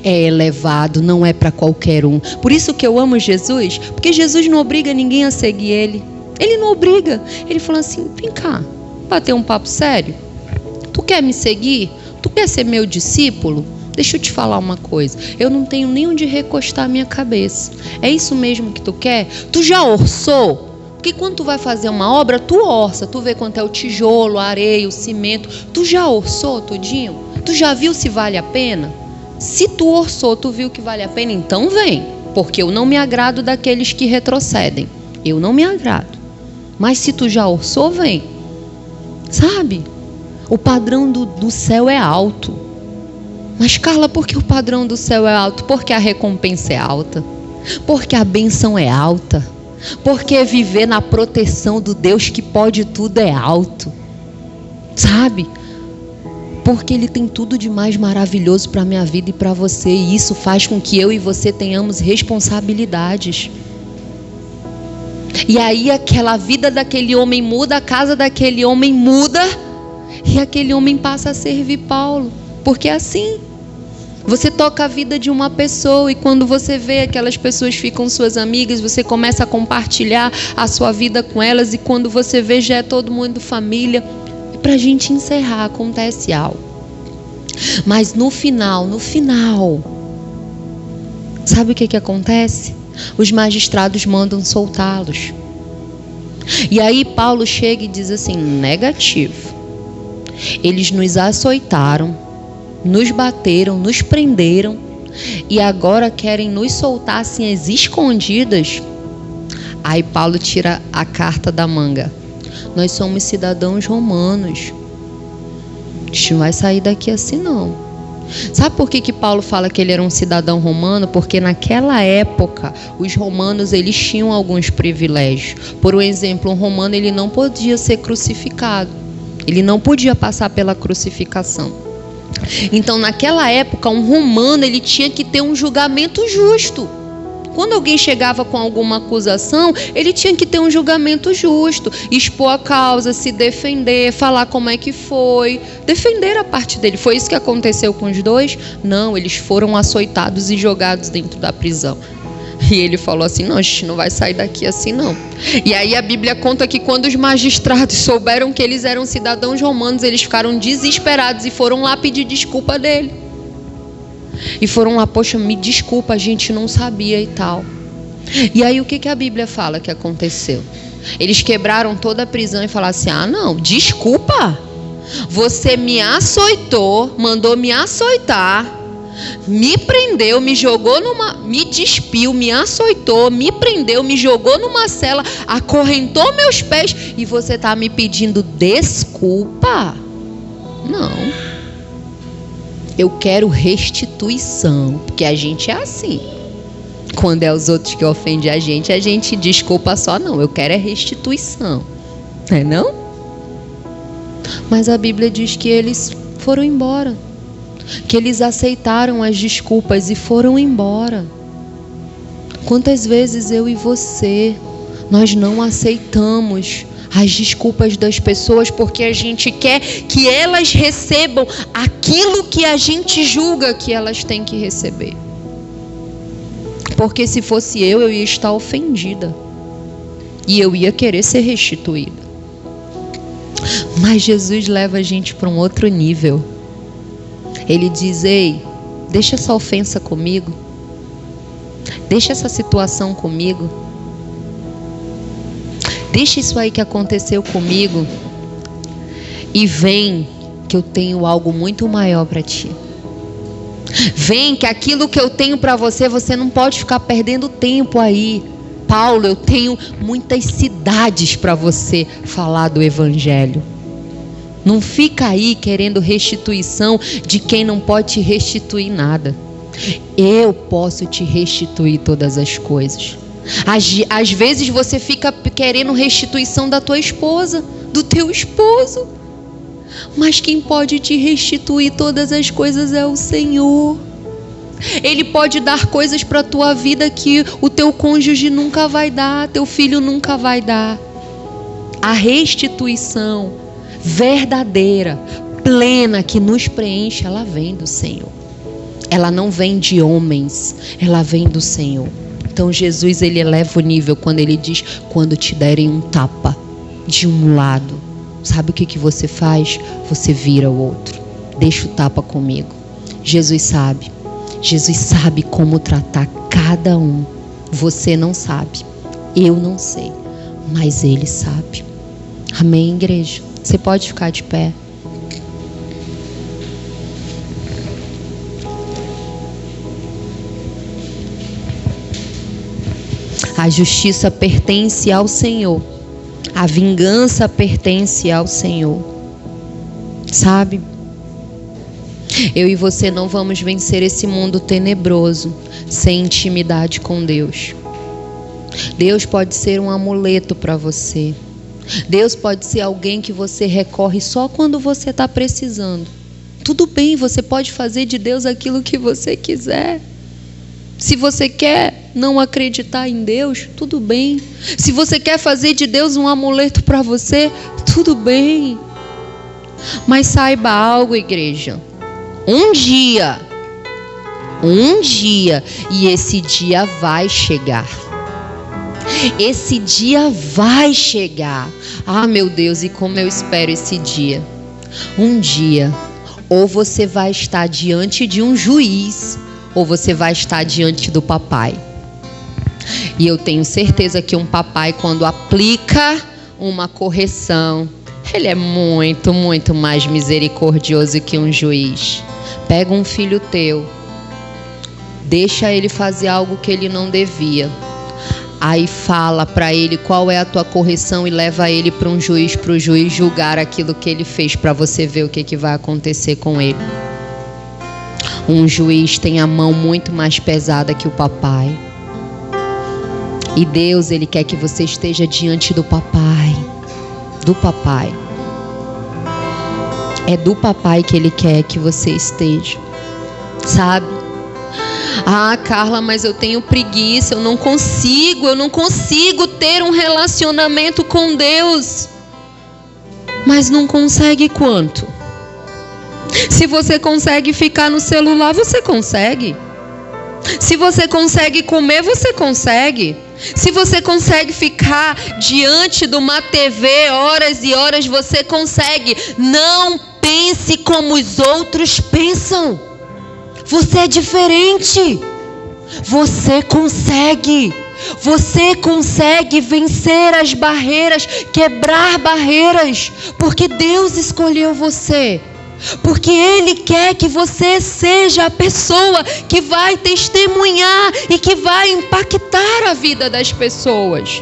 é elevado, não é para qualquer um. Por isso que eu amo Jesus. Porque Jesus não obriga ninguém a seguir Ele. Ele não obriga. Ele fala assim: vem cá, bater um papo sério. Tu quer me seguir? Tu quer ser meu discípulo? Deixa eu te falar uma coisa, eu não tenho nem onde recostar a minha cabeça. É isso mesmo que tu quer? Tu já orçou? Porque quando tu vai fazer uma obra, tu orça, tu vê quanto é o tijolo, a areia, o cimento. Tu já orçou tudinho? Tu já viu se vale a pena? Se tu orçou, tu viu que vale a pena, então vem. Porque eu não me agrado daqueles que retrocedem. Eu não me agrado. Mas se tu já orçou, vem. Sabe? O padrão do céu é alto. Mas Carla, por que o padrão do céu é alto? Porque a recompensa é alta. Porque a bênção é alta. Porque viver na proteção do Deus que pode tudo é alto. Sabe? Porque Ele tem tudo de mais maravilhoso para a minha vida e para você. E isso faz com que eu e você tenhamos responsabilidades. E aí aquela vida daquele homem muda, a casa daquele homem muda. E aquele homem passa a servir Paulo. Porque é assim, você toca a vida de uma pessoa e quando você vê aquelas pessoas ficam suas amigas, você começa a compartilhar a sua vida com elas e quando você vê já é todo mundo família. E para a gente encerrar, acontece algo. Mas no final, sabe o que acontece? Os magistrados mandam soltá-los. E aí Paulo chega e diz assim: negativo. Eles nos açoitaram, nos bateram, nos prenderam e agora querem nos soltar assim às escondidas. Aí Paulo tira a carta da manga. Nós somos cidadãos romanos. A gente não vai sair daqui assim não. Sabe por que Paulo fala que ele era um cidadão romano? Porque naquela época os romanos eles tinham alguns privilégios. Por exemplo, um romano ele não podia ser crucificado. Ele não podia passar pela crucificação. Então naquela época um romano ele tinha que ter um julgamento justo. Quando alguém chegava com alguma acusação, ele tinha que ter um julgamento justo, expor a causa, se defender, falar como é que foi, defender a parte dele. Foi isso que aconteceu com os dois? Não, eles foram açoitados e jogados dentro da prisão. E ele falou assim, não, a gente não vai sair daqui assim não. E aí a Bíblia conta que quando os magistrados souberam que eles eram cidadãos romanos, eles ficaram desesperados e foram lá pedir desculpa dele. E foram lá, poxa, me desculpa, a gente não sabia e tal. E aí o que a Bíblia fala que aconteceu? Eles quebraram toda a prisão e falaram assim, ah não, desculpa, você me açoitou, mandou me açoitar, me prendeu, me jogou me despiu, me açoitou, me prendeu, me jogou numa cela, acorrentou meus pés e você está me pedindo desculpa? Não. Eu quero restituição, porque a gente é assim. Quando é os outros que ofendem a gente desculpa só não. Eu quero é restituição. Não é não? Mas a Bíblia diz que eles foram embora. Que eles aceitaram as desculpas e foram embora. Quantas vezes eu e você, nós não aceitamos as desculpas das pessoas porque a gente quer que elas recebam aquilo que a gente julga que elas têm que receber. Porque se fosse eu ia estar ofendida e eu ia querer ser restituída. Mas Jesus leva a gente para um outro nível. Ele diz, ei, deixa essa ofensa comigo, deixa essa situação comigo. Deixa isso aí que aconteceu comigo e vem que eu tenho algo muito maior para ti. Vem que aquilo que eu tenho para você, você não pode ficar perdendo tempo aí. Paulo, eu tenho muitas cidades para você falar do evangelho. Não fica aí querendo restituição de quem não pode te restituir nada. Eu posso te restituir todas as coisas. Às vezes você fica querendo restituição da tua esposa, do teu esposo. Mas quem pode te restituir todas as coisas é o Senhor. Ele pode dar coisas para a tua vida que o teu cônjuge nunca vai dar, teu filho nunca vai dar. A restituição verdadeira, plena, que nos preenche, ela vem do Senhor. Ela não vem de homens, ela vem do Senhor. Então Jesus ele eleva o nível quando ele diz, quando te derem um tapa de um lado, sabe o que você faz? Você vira o outro. Deixa o tapa comigo. Jesus sabe como tratar cada um. Você não sabe, eu não sei, mas Ele sabe. Amém, igreja? Você pode ficar de pé. A justiça pertence ao Senhor. A vingança pertence ao Senhor. Sabe? Eu e você não vamos vencer esse mundo tenebroso sem intimidade com Deus. Deus pode ser um amuleto para você. Deus pode ser alguém que você recorre só quando você está precisando. Tudo bem, você pode fazer de Deus aquilo que você quiser. Se você quer não acreditar em Deus, tudo bem. Se você quer fazer de Deus um amuleto para você, tudo bem. Mas saiba algo, igreja. Um dia, e esse dia vai chegar. Esse dia vai chegar. Ah, meu Deus, e como eu espero esse dia. Um dia, ou você vai estar diante de um juiz, ou você vai estar diante do papai. E eu tenho certeza que um papai, quando aplica uma correção, Ele é muito, muito mais misericordioso que um juiz. Pega um filho teu, deixa ele fazer algo que ele não devia. Aí fala para ele qual é a tua correção e leva ele para um juiz, para o juiz julgar aquilo que ele fez, para você ver o que vai acontecer com ele. Um juiz tem a mão muito mais pesada que o papai. E Deus, Ele quer que você esteja diante do papai. Do papai. É do papai que Ele quer que você esteja. Sabe? Ah, Carla, mas eu tenho preguiça, eu não consigo ter um relacionamento com Deus. Mas não consegue quanto? Se você consegue ficar no celular, você consegue. Se você consegue comer, você consegue. Se você consegue ficar diante de uma TV horas e horas, você consegue. Não pense como os outros pensam. Você é diferente. Você consegue. Você consegue vencer as barreiras, quebrar barreiras, porque Deus escolheu você. Porque Ele quer que você seja a pessoa que vai testemunhar e que vai impactar a vida das pessoas.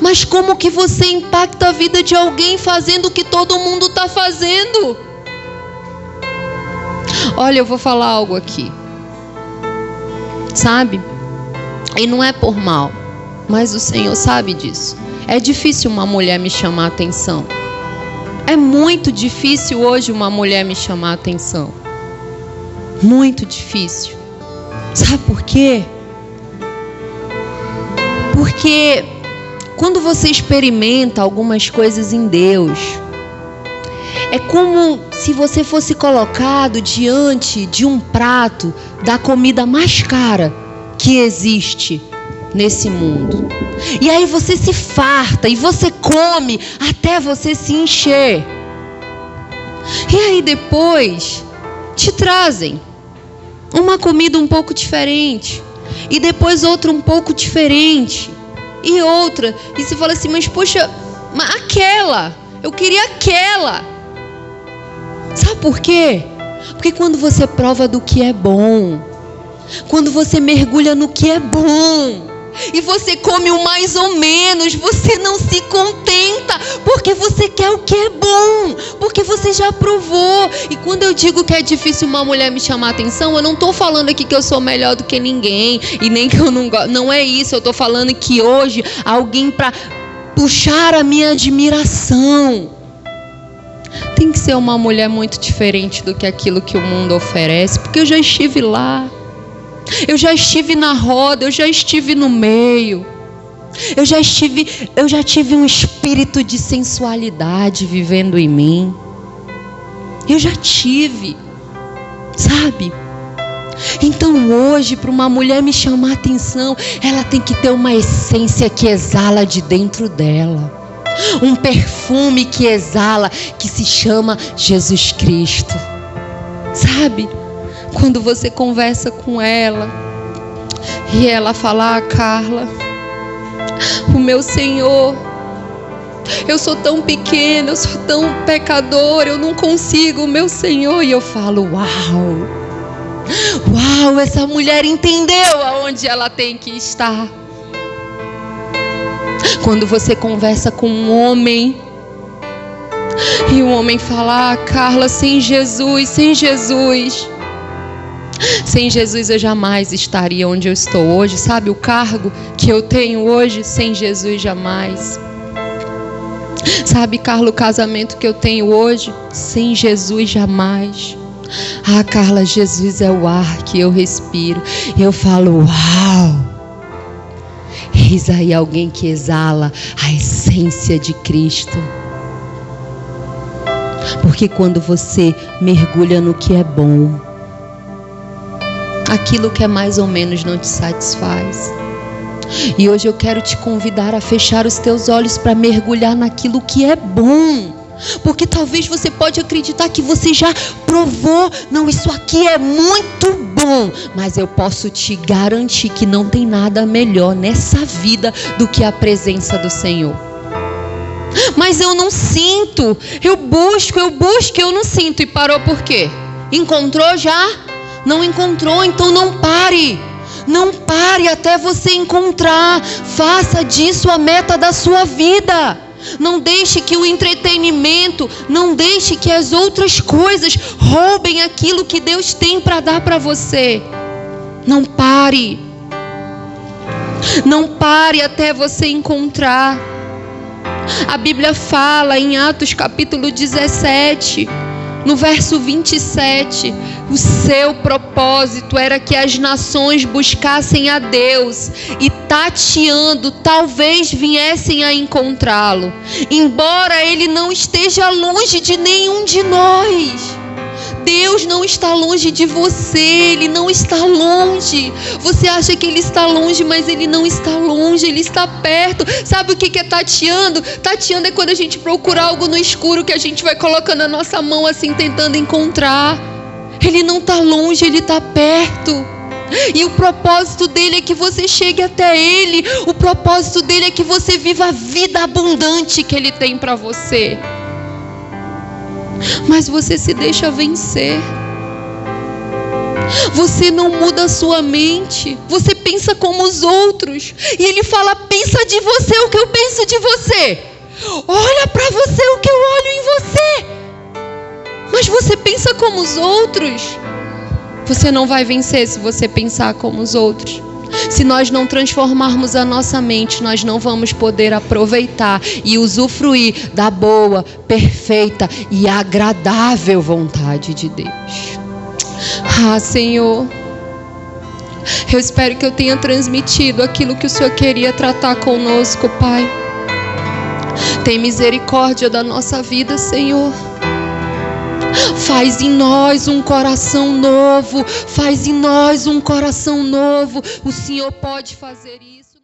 Mas como que você impacta a vida de alguém fazendo o que todo mundo está fazendo? Olha, eu vou falar algo aqui. Sabe? E não é por mal, mas o Senhor sabe disso. É difícil uma mulher me chamar a atenção. É muito difícil hoje uma mulher me chamar a atenção. Muito difícil. Sabe por quê? Porque quando você experimenta algumas coisas em Deus, é como se você fosse colocado diante de um prato da comida mais cara que existe nesse mundo. E aí você se farta e você come até você se encher. E aí depois te trazem uma comida um pouco diferente. E depois outra um pouco diferente. E outra. E você fala assim, mas poxa, aquela. Eu queria aquela. Sabe por quê? Porque quando você prova do que é bom, quando você mergulha no que é bom, e você come o mais ou menos, você não se contenta, porque você quer o que é bom, porque você já provou. E quando eu digo que é difícil uma mulher me chamar a atenção, eu não estou falando aqui que eu sou melhor do que ninguém, e nem que eu não gosto, não é isso. Eu estou falando que hoje alguém para puxar a minha admiração tem que ser uma mulher muito diferente do que aquilo que o mundo oferece, porque eu já estive lá. Eu já estive na roda, eu já estive no meio. Eu já tive um espírito de sensualidade vivendo em mim. Eu já tive, sabe? Então hoje, para uma mulher me chamar a atenção, ela tem que ter uma essência que exala de dentro dela. Um perfume que exala, que se chama Jesus Cristo. Sabe? Quando você conversa com ela e ela fala, Carla, o meu Senhor, eu sou tão pequena, eu sou tão pecadora, eu não consigo, o meu Senhor. E eu falo, uau, essa mulher entendeu aonde ela tem que estar. Quando você conversa com um homem e o homem fala, Carla, sem Jesus eu jamais estaria onde eu estou hoje. Sabe o cargo que eu tenho hoje? Sem Jesus jamais. Sabe, Carla, o casamento que eu tenho hoje? Sem Jesus jamais. Ah, Carla, Jesus é o ar que eu respiro. E eu falo, uau! Eis aí alguém que exala a essência de Cristo. Porque quando você mergulha no que é bom, aquilo que é mais ou menos não te satisfaz. E hoje eu quero te convidar a fechar os teus olhos para mergulhar naquilo que é bom. Porque talvez você pode acreditar que você já provou. Não, isso aqui é muito bom. Mas eu posso te garantir que não tem nada melhor nessa vida do que a presença do Senhor. Mas eu não sinto. Eu busco, eu não sinto. E parou por quê? Encontrou já? Não encontrou, então não pare. Não pare até você encontrar. Faça disso a meta da sua vida. Não deixe que o entretenimento, não deixe que as outras coisas roubem aquilo que Deus tem para dar para você. Não pare. Não pare até você encontrar. A Bíblia fala em Atos capítulo 17, no verso 27, o seu propósito era que as nações buscassem a Deus e tateando, talvez viessem a encontrá-lo, embora Ele não esteja longe de nenhum de nós. Deus não está longe de você, Ele não está longe. Você acha que Ele está longe, mas Ele não está longe, Ele está perto. Sabe o que é tateando? Tateando é quando a gente procura algo no escuro, que a gente vai colocando a nossa mão assim, tentando encontrar. Ele não está longe, Ele está perto. E o propósito dele é que você chegue até Ele. O propósito dele é que você viva a vida abundante que Ele tem para você. Mas você se deixa vencer. Você não muda a sua mente. Você pensa como os outros. E Ele fala, pensa de você o que eu penso de você. Olha para você o que eu olho em você. Mas você pensa como os outros. Você não vai vencer se você pensar como os outros. Se nós não transformarmos a nossa mente, nós não vamos poder aproveitar e usufruir da boa, perfeita e agradável vontade de Deus. Ah, Senhor, eu espero que eu tenha transmitido aquilo que o Senhor queria tratar conosco, Pai. Tem misericórdia da nossa vida, Senhor. Faz em nós um coração novo. Faz em nós um coração novo. O Senhor pode fazer isso.